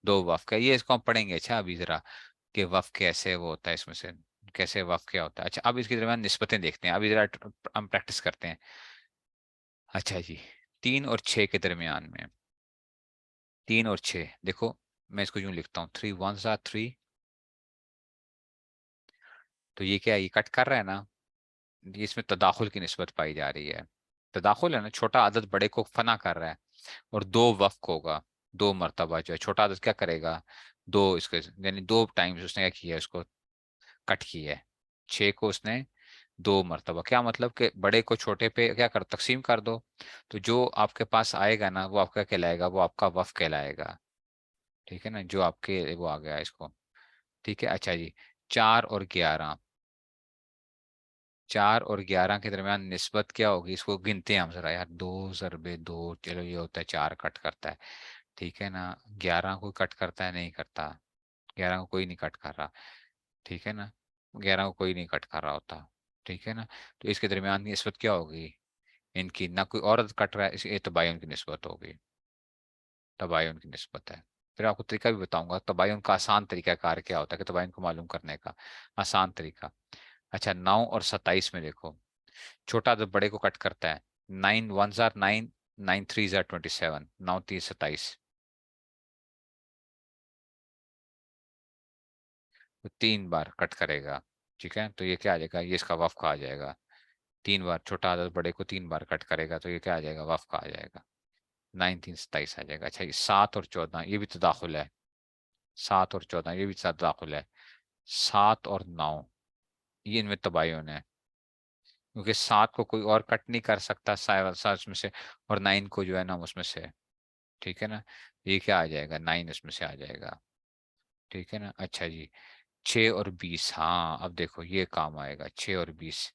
2 वफ का, ये इसको हम पढ़ेंगे अच्छा अभी जरा, कि वफ कैसे वो होता है इसमें से, कैसे वफ क्या होता है। अच्छा, अब इसके दरमियान निस्बतें देखते हैं, अभी जरा हम प्रैक्टिस करते हैं। अच्छा जी, 3 और 6 के दरमियान में, 3 और 6, देखो मैं इसको यूं लिखता हूँ, 3 1 3, तो ये क्या है, ये कट कर रहा है ना, ये इसमें तदाखुल की निस्बत पाई जा रही है। तदाखुल है ना, छोटा अदद बड़े को फना कर रहा है, और 2 वफ्क होगा, 2 मरतबा जो है छोटा अदद क्या करेगा, दो इसके, यानी 2 टाइम्स उसने क्या किया है, उसको कट किया है। 6 को उसने 2 मरतबा, क्या मतलब कि बड़े को छोटे पे क्या कर, तकसीम कर दो, तो जो आपके पास आएगा ना, वो आपका कहलाएगा, वो आपका वफ कहलाएगा, ठीक है ना, जो आपके वो आ गया इसको, ठीक है। अच्छा जी, 4 और 11, 4 और 11 के दरमियान निस्बत क्या होगी, इसको गिनते हैं हम जरा यार, 2 ज़रबे 2, चलो ये होता है 4 कट करता है, ठीक है ना। 11 को कट करता है, नहीं करता, 11 को कोई नहीं कट कर रहा, ठीक है ना, 11 को कोई नहीं कट कर रहा होता, ठीक है ना। तो इसके दरमियान की निस्बत क्या होगी, इनकी ना कोई औरत कट रहा है, ये तबायुन की निस्बत होगी, तबायुन की निस्बत है। फिर आपको तरीका भी बताऊंगा, तबायुन का आसान तरीका कार क्या होता है, कि तबायुन को मालूम करने का आसान तरीका। अच्छा, 9 और 27 में देखो, छोटा तो बड़े को कट करता है, 9 1 9, 9 3 27, 9 3 27, तो 3 बार कट करेगा, ठीक है। तो ये क्या आ जाएगा, ये इसका वफ का आ जाएगा, 3 बार, छोटा आदत बड़े को 3 बार कट करेगा, तो ये क्या आ जाएगा, वफ का आ जाएगा, 9 3 27 आ जाएगा। अच्छा, ये 7 और 14, ये भी तदाखुल है, 7 और 14 ये भी तदाखुल है, 7 और 9 ये इनमें तबायुन है, क्योंकि 7 को कोई और कट नहीं कर सकता, 7 में से, और 9 को जो है ना उसमें से, ठीक है ना, ये क्या आ जाएगा, 9 उसमें से आ जाएगा, ठीक है ना। अच्छा जी, 6 और 20, हाँ अब देखो ये काम आएगा, 6 और 20,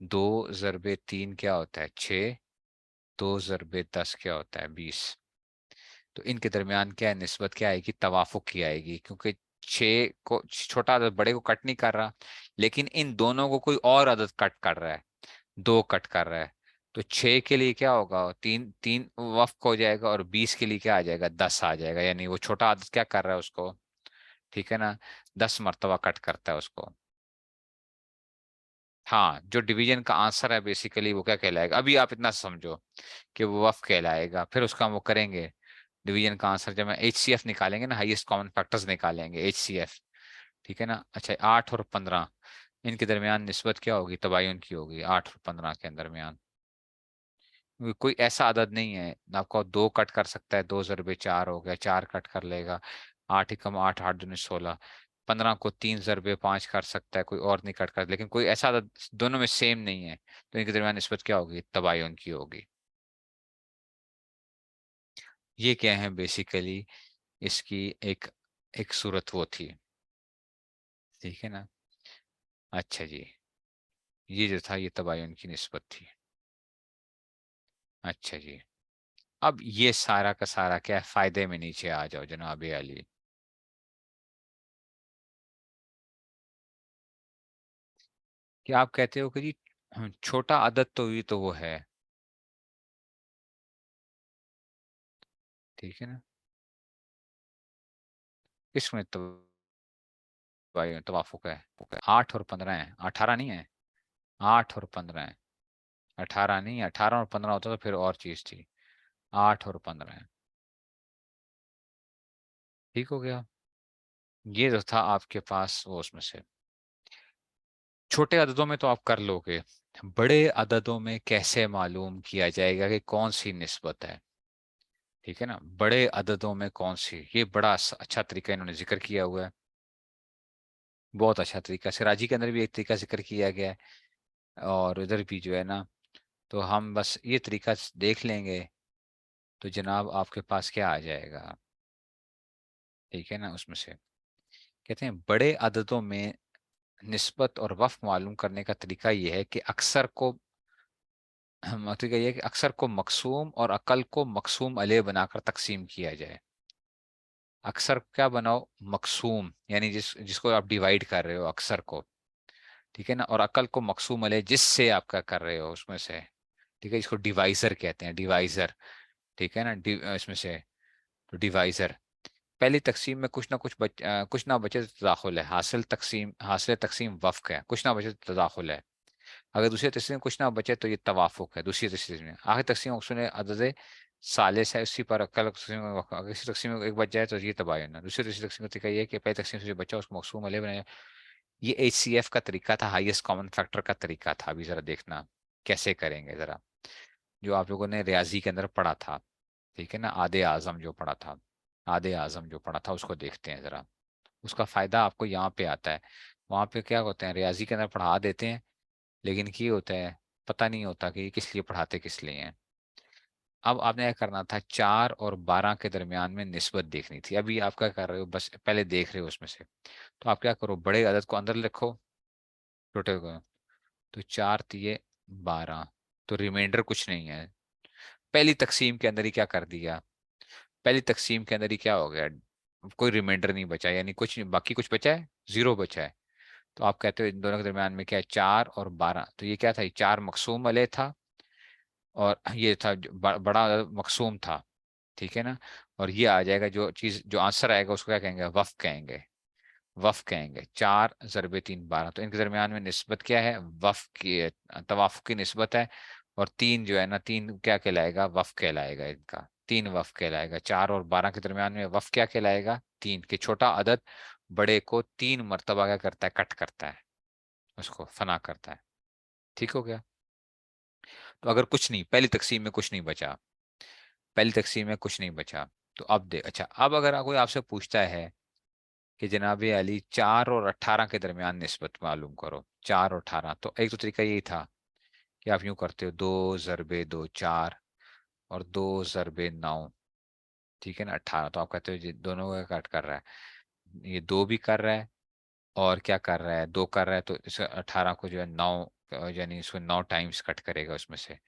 2 ज़रबे 3 क्या होता है, 6, 2 ज़रबे 10 क्या होता है, 20, तो इनके दरमियान क्या है, निस्बत क्या आएगी, तवाफुक की आएगी, क्योंकि 6 को, छोटा अदद बड़े को कट नहीं कर रहा, लेकिन इन दोनों को कोई और अदद कट कर रहा है, 2 कट कर रहा है, तो 6 के लिए क्या होगा, 3 3 वफ्क हो जाएगा, और 20 के लिए क्या आ जाएगा, 10 आ जाएगा, यानी वो छोटा अदद क्या कर रहा है उसको, ठीक है ना, 10 मरतबा कट करता है उसको। हाँ, जो डिवीजन का आंसर है बेसिकली वो क्या कहलाएगा, अभी आप इतना समझो कि वो वफ कहलाएगा। फिर उसका हम वो करेंगे डिवीजन का आंसर, जब हम HCF निकालेंगे ना, हाईएस्ट कॉमन फैक्टर्स निकालेंगे, HCF। ठीक है ना। अच्छा, 8 और 15, इनके दरमियान निस्बत क्या होगी, तबायुन की होगी, 8 और 15 के दरमियान। कोई ऐसा आदद नहीं है ना, आपको दो कट कर सकता है, 2 ज़रबे 4 हो गया, 4 कट कर लेगा, 8 ही कम 8, 8 दूनी 16, 15 को 3 ज़रबे 5 कर सकता है, कोई और नहीं कट कर, लेकिन कोई ऐसा आदद दोनों में सेम नहीं है, तो इनके दरमियान निस्बत क्या होगी, तबायुन की होगी। ये क्या है बेसिकली, इसकी एक एक सूरत वो थी। ठीक है ना। अच्छा जी, ये जो था ये तबायुन की निस्बत थी। अच्छा जी, अब ये सारा का सारा क्या है, फायदे में नीचे आ जाओ जनाब अली। क्या आप कहते हो कि जी छोटा अदद तो ये तो वो है। ठीक है ना। इसमें तो भाई तवाफुक है। 8 और 15 है, 18 नहीं है। 8 और 15 है। 18 नहीं, 18 और 15 होता तो फिर और चीज थी। 8 और 15 है। ठीक हो गया। ये जो था आपके पास वो उसमें से, छोटे अददों में तो आप कर लोगे, बड़े अददों में कैसे मालूम किया जाएगा कि कौन सी निस्बत है। ठीक है ना, बड़े अददों में कौन सी, ये बड़ा अच्छा तरीका इन्होंने जिक्र किया हुआ है। बहुत अच्छा तरीका, सिराजी के अंदर भी एक तरीका जिक्र किया गया है, और इधर भी जो है ना, तो हम बस ये तरीका देख लेंगे तो जनाब आपके पास क्या आ जाएगा। ठीक है ना, उसमें से कहते हैं बड़े अददों में निस्बत और वफ़ मालूम करने का तरीका ये है कि अक्सर को तरीका ये है कि अक्सर को मकसूम और अकल को मकसूम अलह बनाकर तकसीम किया जाए। अक्सर को क्या बनाओ, मकसूम, यानी जिसको आप डिवाइड कर रहे हो अक्सर को। ठीक है ना, और अकल को मकसूम अलह जिससे आपका कर रहे हो उसमें से। ठीक है, इसको डिवाइजर कहते हैं, डिवाइजर। ठीक है ना, इसमें से तो डिवाइजर। पहली तकसीम में कुछ ना बचे तो तदाखुल है, हासिल तकसीम वफ़्क है, कुछ ना बचे तो तदाखुल है। अगर दूसरी तकसीम में कुछ ना बचे तो ये तवाफुक है, दूसरी तकसीम में। आखिरी तकसीम मकसूद अदद सालिस है, उसी पर कल तकसीम अगर इसी तकसीम में एक बच जाए तो ये तबायन है। दूसरी तीसरी तकसीम का तरीका ये है कि पहली तकसीम से जो बचा उसको मकसूम अलग बनाया। ये HCF का तरीका था, हाईएस्ट कॉमन फैक्टर का तरीका था। अभी जरा देखना कैसे करेंगे जरा, जो आप लोगों ने रियाजी के अंदर पढ़ा था। ठीक है ना, आधे आजम जो पढ़ा था, आधे आजम जो पढ़ा था उसको देखते हैं जरा। उसका फायदा आपको यहाँ पे आता है। वहां पे क्या होता है, रियाजी के अंदर पढ़ा देते हैं, लेकिन क्या होता है, पता नहीं होता कि ये किस लिए पढ़ाते किस लिए हैं। अब आपने क्या करना था, 4 और 12 के दरमियान में निस्बत देखनी थी। अभी आप क्या कर रहे हो, बस पहले देख रहे हो उसमें से, तो आप क्या करो, बड़े अदद को अंदर रखो, छोटे को। तो 4 तिये 12, तो रिमाइंडर कुछ नहीं है। पहली तकसीम के अंदर ही क्या कर दिया, पहली तकसीम के अंदर ही क्या हो गया, कोई रिमाइंडर नहीं बचा, यानी कुछ नहीं, बाकी कुछ बचा है, जीरो बचा है। तो आप कहते हो इन दोनों के दरमियान में क्या है, 4 और 12, तो ये क्या था, ये 4 मकसूम अलह था, और ये था बड़ा मकसूम था। ठीक है ना। और ये आ जाएगा, जो चीज जो आंसर आएगा उसको क्या कहेंगे, वफ कहेंगे। वफ कहेंगे, 4 ज़रबे 3 12, तो इनके दरमियान में निस्बत क्या है, वफ की, तवाफुक की निस्बत है। और 3 जो है ना, 3 क्या कहलाएगा, वफ कहलाएगा, इनका 3 वफ कहलाएगा। 4 और 12 के दरमियान में वफ क्या कहलाएगा, 3, के छोटा अदद बड़े को 3 मरतबा क्या करता है, कट करता है, उसको फना करता है। ठीक हो गया। तो अगर कुछ नहीं, पहली तकसीम में कुछ नहीं बचा, पहली तकसीम में कुछ नहीं बचा, तो अब दे, अच्छा, अब अगर कोई आपसे पूछता है कि जनाब अली 4 और 18 के दरमियान निस्बत मालूम करो, 4 और 18, तो एक तो तरीका यही था कि आप यूं करते हो, 2 ज़रबे 2 4, और 2 ज़रबे 9। ठीक है ना, 18, तो आप कहते हो जी दोनों का कट कर रहा है, ये 2 भी कर रहा है, और क्या कर रहा है, 2 कर रहा है, तो इस 18 को जो है 9, यानी इसको 9 टाइम्स कट करेगा उसमें से।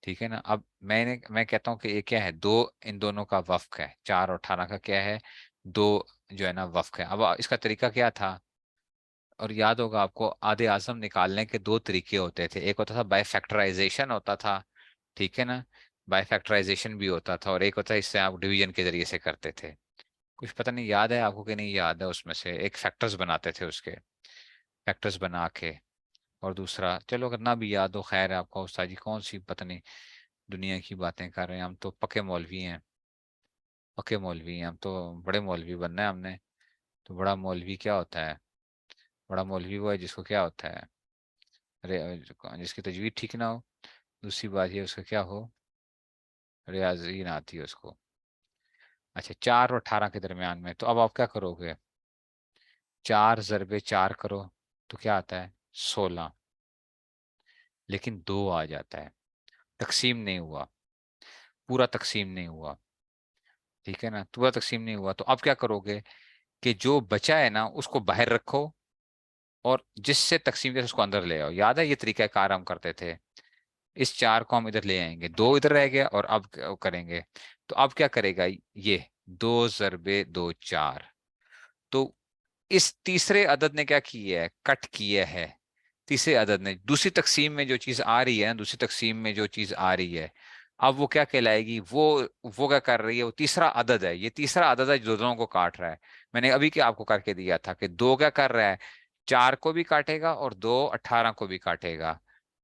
ठीक है ना। अब मैं कहता हूँ कि ये क्या है, दो, इन दोनों का वफ्क है, 4 और 18 का क्या है, दो जो है ना वफ्क है। अब इसका तरीका क्या था, और याद होगा आपको, आधे आजम निकालने के दो तरीके होते थे, एक होता था बाय फैक्टराइजेशन होता था। ठीक है ना, बाय फैक्टराइजेशन भी होता था, और एक होता है इससे आप डिवीजन के जरिए से करते थे। कुछ पता नहीं याद है आपको कि नहीं याद है, उसमें से एक फैक्टर्स बनाते थे, उसके फैक्टर्स बना के और दूसरा, चलो अगर ना भी याद हो खैर है आपका, उस्ताद जी कौन सी पता नहीं दुनिया की बातें कर रहे हैं, हम तो पक्के मौलवी हैं। पक्के मौलवी हैं हम तो, बड़े मौलवी बनना है हमने। तो बड़ा मौलवी क्या होता है? बड़ा मौलवी वो है जिसको क्या होता है, अरे जिसकी तजवीज ठीक ना हो। दूसरी बात ये उसका क्या हो, रियाजी ना आती है उसको। अच्छा, 4 और 18 के दरमियान में, तो अब आप क्या करोगे? 4 × 4 करो तो क्या आता है? 16। लेकिन 2 आ जाता है, तकसीम नहीं हुआ, पूरा तकसीम नहीं हुआ। ठीक है ना, पूरा तकसीम नहीं हुआ, तो अब क्या करोगे कि जो बचा है ना उसको बाहर रखो, और जिससे तकसीम के उसको अंदर ले आओ। याद है ये तरीका कार हम करते थे? इस 4 को हम इधर ले आएंगे, 2 इधर रह गया, और अब करेंगे। तो अब क्या करेगा ये? 2 × 2 = 4। तो इस तीसरे अदद ने क्या किया है? कट किया है। तीसरे अदद ने दूसरी तकसीम में जो चीज आ रही है, दूसरी तकसीम में जो चीज आ रही है, अब वो क्या कहलाएगी? वो क्या कर रही है? वो तीसरा अदद है। ये तीसरा अदद है जो दोनों को काट रहा है। मैंने अभी क्या आपको करके दिया था कि 2 क्या कर रहा है? 4 को भी काटेगा, और 2 18 को भी काटेगा।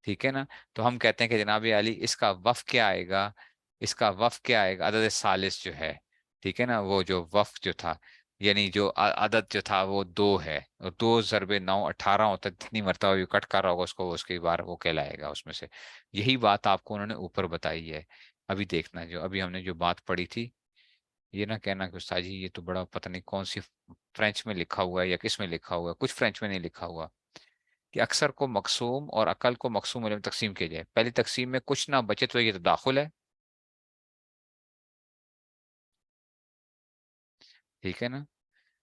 ठीक है ना? तो हम कहते हैं कि जनाब अली इसका वफ क्या आएगा? इसका वफ क्या आएगा? अदद सालिस जो है, ठीक है ना, वो जो वफ जो था, यानी जो अदद जो था वो 2 है, और 2 × 9 = 18 होता है। जितनी मरतबा भी कट कर रहा होगा उसको, उसकी बार वो कहलाएगा उसमें से। यही बात आपको उन्होंने ऊपर बताई है। अभी देखना, जो अभी हमने जो बात पढ़ी थी, ये ना कहना कि उस्ताद जी ये तो बड़ा पता नहीं कौन सी फ्रेंच में लिखा हुआ है या किस में लिखा हुआ है। कुछ फ्रेंच में नहीं लिखा हुआ कि अक्सर को मकसूम और अकल को मकसूम में तकसीम किया जाए। पहली तकसीम में कुछ ना बचे तो ये तदाखुल है। ठीक है ना?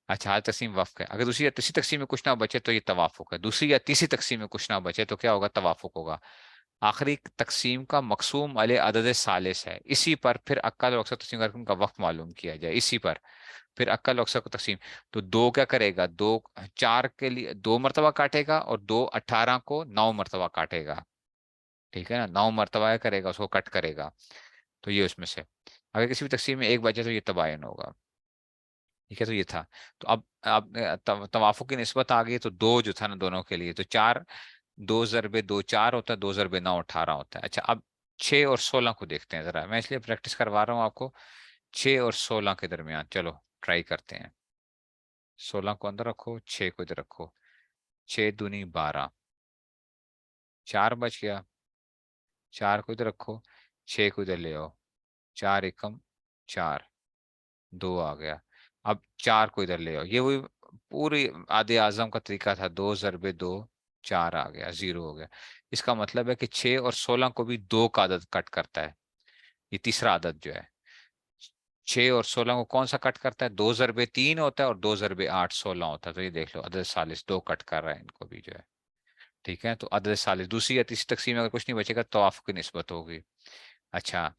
अच्छा, आज तकसीम वफ़्क है। अगर दूसरी या तीसरी तकसीम में कुछ ना बचे तो ये तवाफुक है। दूसरी या तीसरी तकसीम में कुछ ना बचे तो क्या होगा? तवाफुक होगा। आखिरी तकसीम का मकसूम अले अदद सालिस है। इसी पर फिर अक्ल और अक्सर तकसीम करके उनका वक्त मालूम किया जाए। इसी पर फिर अक्ल और अक्सर को तकसीम। तो 2 क्या करेगा? 2 4 के लिए 2 मरतबा काटेगा, और 2 18 को 9 मरतबा काटेगा। ठीक है ना? 9 मरतबा क्या करेगा? उसको कट करेगा। तो ये उसमें से, अगर किसी भी तकसीम में एक बचे तो ये तबायन होगा। ठीक है, तो ये था। तो अब तवाफुक की निस्बत आ गई, तो 2 जो था ना दोनों के लिए, तो 4, 2 × 2 = 4 होता है, 2 × 9 = 18 होता है। अच्छा, अब 6 और 16 को देखते हैं जरा। मैं इसलिए प्रैक्टिस करवा रहा हूँ आपको। 6 और 16 के दरमियान चलो ट्राई करते हैं। 16 को अंदर रखो, 6 को इधर रखो। 6 दूनी 12, 4 बच गया। 4 को इधर रखो, 6 को इधर ले आओ। 4 एकम 4, 2 आ गया। अब 4 को इधर ले आओ। ये वही पूरी आधे आजम का तरीका था। 2 × 2 = 4 आ गया, 0 हो गया। इसका मतलब है कि 6 और 16 को भी 2 का आदत कट करता है। ये तीसरा आदत जो है, 6 और 16 को कौन सा कट करता है? 2 × 3 होता है, और 2 × 8 = 16 होता है। तो ये देख लो, अदद सालिस 2 कट कर रहा है इनको भी जो है। ठीक है, तो अदद सालिस दूसरी या तीसरी तकसीम में अगर कुछ नहीं बचेगा तो तवाफुक की निस्बत होगी। अच्छा,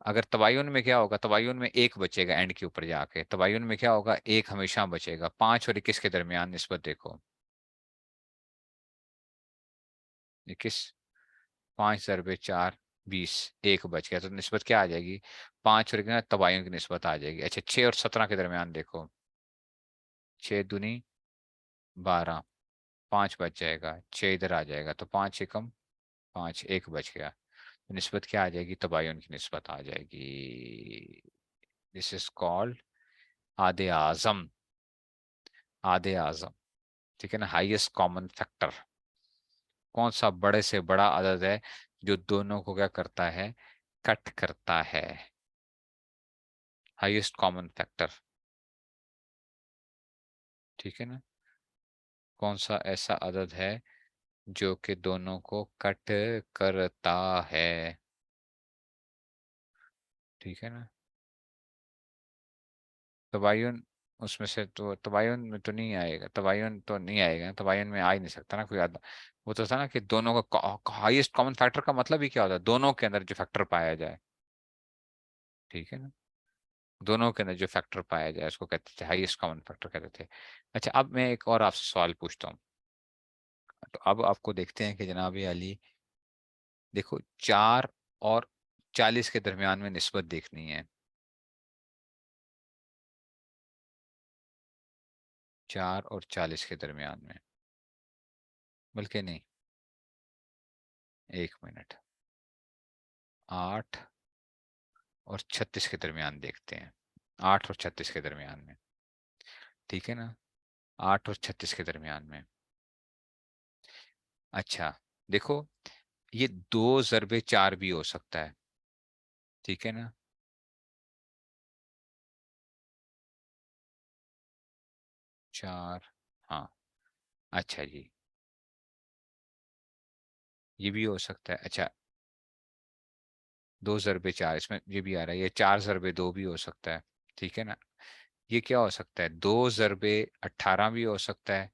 अगर तबायुन में क्या होगा? तबायुन में एक बचेगा एंड के ऊपर जाके। तबायुन में क्या होगा? एक हमेशा बचेगा। 5 और 21 के दरमियान निस्बत देखो। 21, 5 × 4 = 20, एक बच गया, तो निस्बत क्या आ जाएगी? 5 और 21 तबायुन की निस्बत आ जाएगी। अच्छा, 6 और 17 के दरमियान देखो। 6 दूनी 12, 5 बच जाएगा, 6 इधर आ जाएगा, तो 5 एकम 5, एक बच गया। तो निस्बत क्या आ जाएगी? तबायुन की निस्बत आ जाएगी। दिस इज कॉल्ड आधे आजम। आधे आजम। ठीक है ना? Highest common factor. कौन सा बड़े से बड़ा अदद है जो दोनों को क्या करता है? कट करता है। Highest common factor. ठीक है ना? कौन सा ऐसा अदद है जो कि दोनों को कट करता है? ठीक है ना? तबायुन, उसमें से तो तबायुन में तो नहीं आएगा। तबायुन तो नहीं आएगा, तबायुन में आ ही नहीं सकता ना कोई आदत। वो तो था ना कि दोनों का हाईएस्ट कॉमन फैक्टर का मतलब ही क्या होता है? दोनों के अंदर जो फैक्टर पाया जाए। ठीक है ना? दोनों के अंदर जो फैक्टर पाया जाए उसको कहते थे हाईएस्ट कॉमन फैक्टर कहते थे। अच्छा, अब मैं एक और आपसे सवाल पूछता हूँ। तो अब आपको देखते हैं कि जनाब अली, देखो 4 और 40 के दरमियान में निस्बत देखनी है। 4 और 40 के दरमियान में, बल्कि नहीं, एक मिनट। 8 और 36 के दरमियान देखते हैं। 8 और 36 के दरमियान में। ठीक है ना। 8 और 36 के दरमियान में। अच्छा, देखो, ये 2 ज़रबे 4 भी हो सकता है। ठीक है ना। 4। हाँ। अच्छा जी। ये भी हो सकता है। अच्छा, 2 ज़रबे 4, इसमें ये भी आ रहा है, ये 4 ज़रबे 2 भी हो सकता है। ठीक है ना। ये क्या हो सकता है, 2 ज़रबे 18 भी हो सकता है।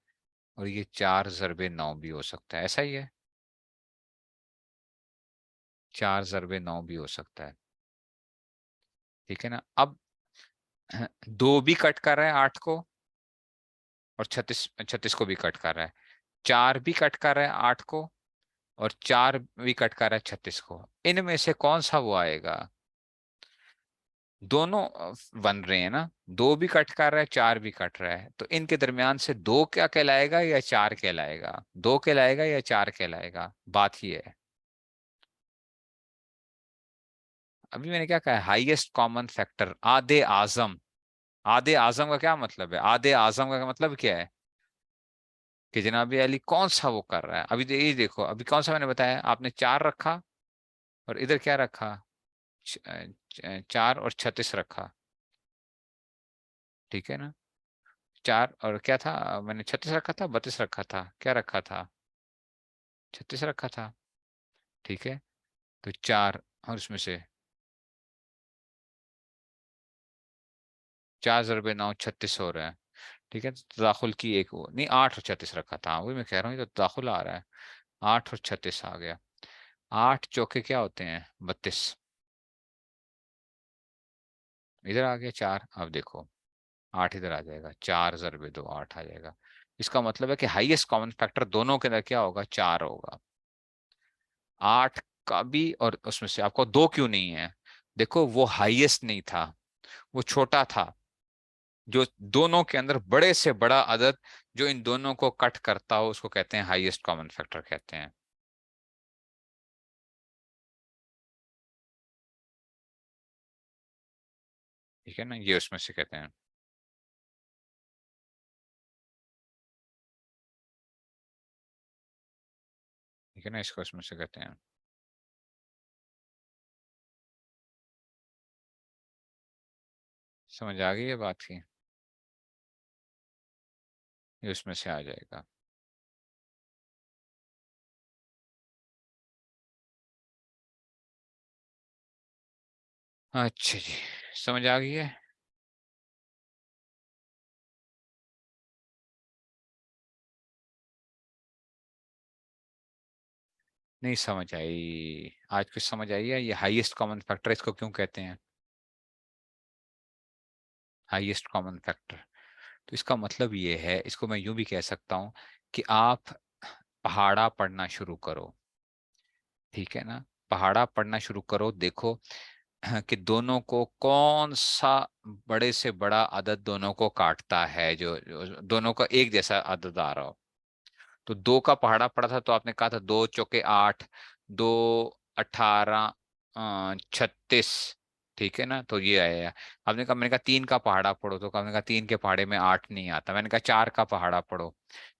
और ये 4 ज़रबे 9 भी हो सकता है, ऐसा ही है। 4 ज़रबे 9 भी हो सकता है। ठीक है ना। अब 2 भी कट कर रहा है 8 को, और 36 को भी कट कर रहा है। 4 भी कट कर रहा है 8 को, और 4 भी कट कर रहा है 36 को। इनमें से कौन सा वो आएगा। दोनों बन रहे हैं ना। 2 भी कट कर रहा है, 4 भी कट रहा है, तो इनके दरमियान से 2 क्या कहलाएगा या 4 कहलाएगा। 2 कहलाएगा या 4 कहलाएगा, बात ही है। अभी मैंने क्या कहा, हाईएस्ट कॉमन फैक्टर, आधे आजम। आधे आजम का क्या मतलब है, आधे आजम का मतलब क्या है, कि जनाब अली कौन सा वो कर रहा है। अभी तो ये देखो, अभी कौन सा मैंने बताया, आपने 4 रखा, और इधर क्या रखा, 4 और 36 रखा। ठीक है ना। 4 और क्या था, मैंने 36 रखा था, 32 रखा था, क्या रखा था, 36 रखा था। ठीक है। तो 4, और उसमें से 4 ज़रबे 9 36 हो रहा है। ठीक है, तो तदाखुल की एक वो नहीं, 8 और 36 रखा था, वही मैं कह रहा हूँ, ये तो तदाखुल आ रहा है। 8 और 36 आ गया। 8 चौके क्या होते हैं, 32। इधर आ गया 4, अब देखो, 8 इधर आ जाएगा, 4 ज़रबे 2 8 आ जाएगा। इसका मतलब है कि हाईएस्ट कॉमन फैक्टर दोनों के अंदर क्या होगा, 4 होगा। 8 का भी, और उसमें से आपको 2 क्यों नहीं है, देखो वो हाईएस्ट नहीं था, वो छोटा था। जो दोनों के अंदर बड़े से बड़ा अदद, जो इन दोनों को कट करता हो, उसको कहते हैं हाईएस्ट कॉमन फैक्टर कहते हैं। ठीक है ना, ये उसमें से कहते हैं। ठीक है ना, इसको उसमें से कहते हैं। समझ आ गई है बात की। ये उसमें से आ जाएगा। अच्छा जी, समझ आ गई है। नहीं समझ आई, आज कुछ समझ आई है, ये हाईएस्ट कॉमन फैक्टर इसको क्यों कहते हैं, हाईएस्ट कॉमन फैक्टर। तो इसका मतलब ये है, इसको मैं यूं भी कह सकता हूं, कि आप पहाड़ा पढ़ना शुरू करो। ठीक है ना। पहाड़ा पढ़ना शुरू करो, देखो कि दोनों को कौन सा बड़े से बड़ा अदद दोनों को काटता है, जो दोनों का एक जैसा अदद आ रहा हो। तो 2 का पहाड़ा पड़ा था, तो आपने कहा था 2 चौके 8, 2 18 36। ठीक है ना, तो ये आया। आपने कहा, मैंने कहा 3 का पहाड़ा पढ़ो, तो आपने कहा 3 के पहाड़े में 8 नहीं आता। मैंने कहा 4 का पहाड़ा पढ़ो,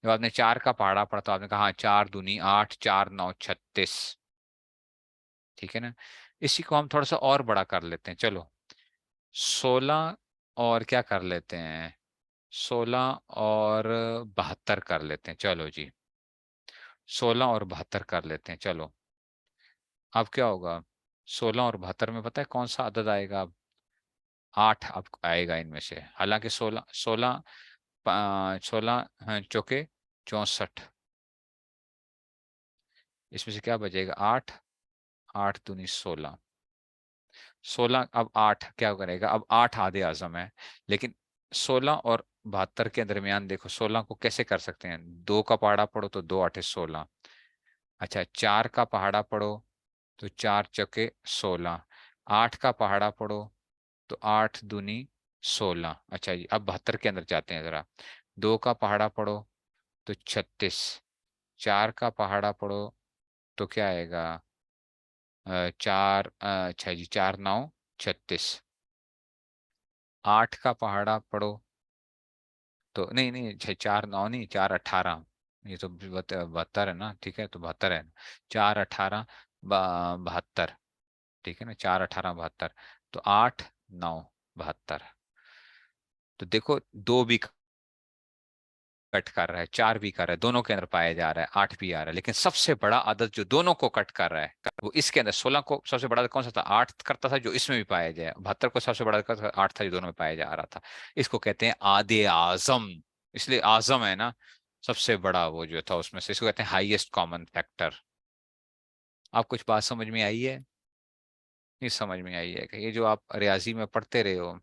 जब आपने 4 का पहाड़ा पढ़ा, तो आपने कहा हाँ, 4 दूनी 8, 4 9 36। ठीक है ना। इसी को हम थोड़ा सा और बड़ा कर लेते हैं, चलो। 16 और क्या कर लेते हैं, 16 और 72 कर लेते हैं, चलो जी। 16 और 72 कर लेते हैं, चलो। अब क्या होगा, 16 और 72 में पता है कौन सा अदद आएगा अब, 8 अब आएगा इनमें से। हालांकि 16 16 16, हाँ, चौके 64। इसमें से क्या बचेगा, 8। 8 दूनी 16। 16, अब 8 क्या करेगा, अब 8 आधे आजम है। लेकिन 16 और 72 के दरमियान देखो, 16 को कैसे कर सकते हैं, 2 का पहाड़ा पढ़ो, तो 2 8 16। अच्छा, 4 का पहाड़ा पढ़ो, तो 4 चौके 16। 8 का पहाड़ा पढ़ो, तो 8 दूनी 16। अच्छा जी, अब 72 के अंदर जाते हैं जरा। 2 का पहाड़ा पढ़ो, तो 36। 4 का पहाड़ा पढ़ो, तो क्या आएगा? चार, अच्छा जी, 4 9 36। 8 का पहाड़ा पढ़ो। तो नहीं नहीं, 4 9 नहीं, 4 18। ये तो 72 है ना, ठीक है, तो 72 है। 4 18 72। ठीक है ना, 4 18 72। तो 8 9 72। तो देखो, दो भी कट कर रहा है, चार भी कर रहा है, दोनों के अंदर पाया जा रहा है, आठ भी आ रहा है, लेकिन सबसे बड़ा आदत जो दोनों को कट कर रहा है वो इसके अंदर 16 को सबसे बड़ा कौन सा था? 8 करता था, जो इसमें भी पाया जाए। 72 को सबसे बड़ा करता था, 8 था, जो दोनों में पाया जा रहा था। इसको कहते हैं आधे आजम। इसलिए आजम है ना, सबसे बड़ा वो जो था उसमें से, इसको कहते हैं हाईएस्ट कॉमन फैक्टर। आप कुछ बात समझ में आई है? नहीं समझ में आई है कि ये जो आप रियाजी में पढ़ते रहे हो,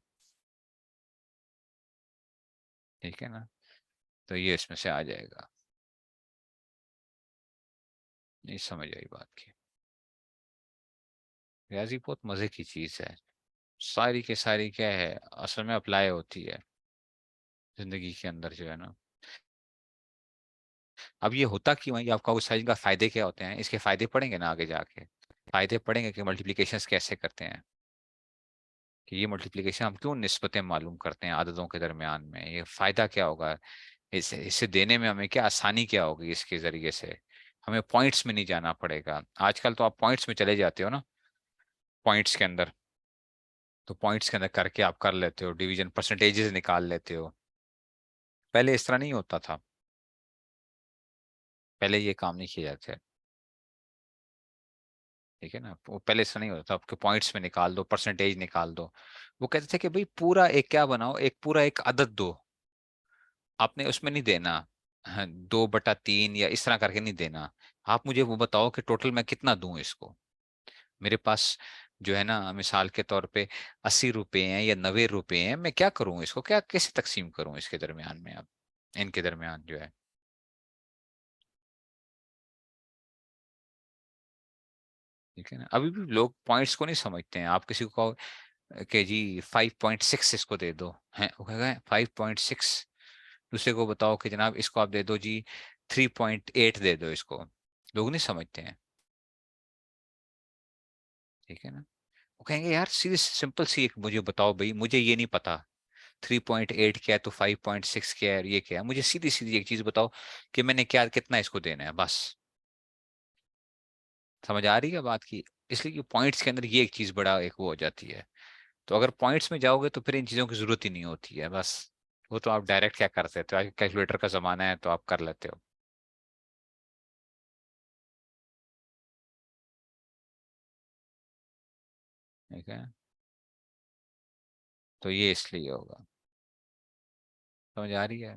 ठीक है ना, तो ये इसमें से आ जाएगा। नहीं समझ आई बात की? रियाजी बहुत मजे की चीज है। सारी के सारी क्या है, असल में अप्लाई होती है जिंदगी के अंदर जो है ना। अब ये होता क्यों है, ये आपका उस साइज का फायदे क्या होते हैं, इसके फायदे पढ़ेंगे ना आगे जाके। फायदे पढ़ेंगे कि मल्टीप्लिकेशंस कैसे करते हैं, कि ये मल्टीप्लिकेशन हम क्यों निस्बतें मालूम करते हैं आदतों के दरमियान में, ये फायदा क्या होगा, इसे इसे देने में हमें क्या आसानी क्या होगी इसके जरिए से। हमें पॉइंट्स में नहीं जाना पड़ेगा। आजकल तो आप पॉइंट्स में चले जाते हो ना, पॉइंट्स के अंदर। तो पॉइंट्स के अंदर करके आप कर लेते हो, डिवीजन परसेंटेजेस निकाल लेते हो। पहले इस तरह नहीं होता था। पहले ये काम नहीं किए जाते। ठीक है ना, वो पहले ऐसा नहीं होता था, आपके पॉइंट्स में निकाल दो, परसेंटेज निकाल दो। वो कहते थे कि भाई पूरा एक क्या बनाओ, एक पूरा एक अदद दो। आपने उसमें नहीं देना, हाँ, 2/3 या इस तरह करके नहीं देना। आप मुझे वो बताओ कि टोटल मैं कितना दूं इसको। मेरे पास जो है ना, मिसाल के तौर पे 80 रुपए हैं या 90 रुपए हैं, मैं क्या करूं इसको, क्या कैसे तकसीम करूं इसके दरमियान में अब, इनके दरमियान जो है। ठीक है ना, अभी भी लोग पॉइंट्स को नहीं समझते हैं। आप किसी को कहो कि जी 5.6 इसको दे दो, है वो कहेगा 5.6। दूसरे को बताओ कि जनाब इसको आप दे दो जी 3.8 दे दो इसको। लोग नहीं समझते हैं। ठीक है ना, वो कहेंगे यार सीधी सिंपल सी एक मुझे बताओ भाई, मुझे ये नहीं पता 3.8 क्या है तो 5.6 क्या है, ये क्या है, मुझे सीधी सीधी एक चीज बताओ कि मैंने क्या कितना इसको देना है, बस। समझ आ रही है बात की? इसलिए कि पॉइंट्स के अंदर ये एक चीज बड़ा एक वो हो जाती है। तो अगर पॉइंट्स में जाओगे तो फिर इन चीजों की जरूरत ही नहीं होती है, बस। वो तो आप डायरेक्ट क्या कर सकते हो, आज कैलकुलेटर का जमाना है तो आप कर लेते हो। ठीक है, तो ये इसलिए होगा। समझ आ रही है?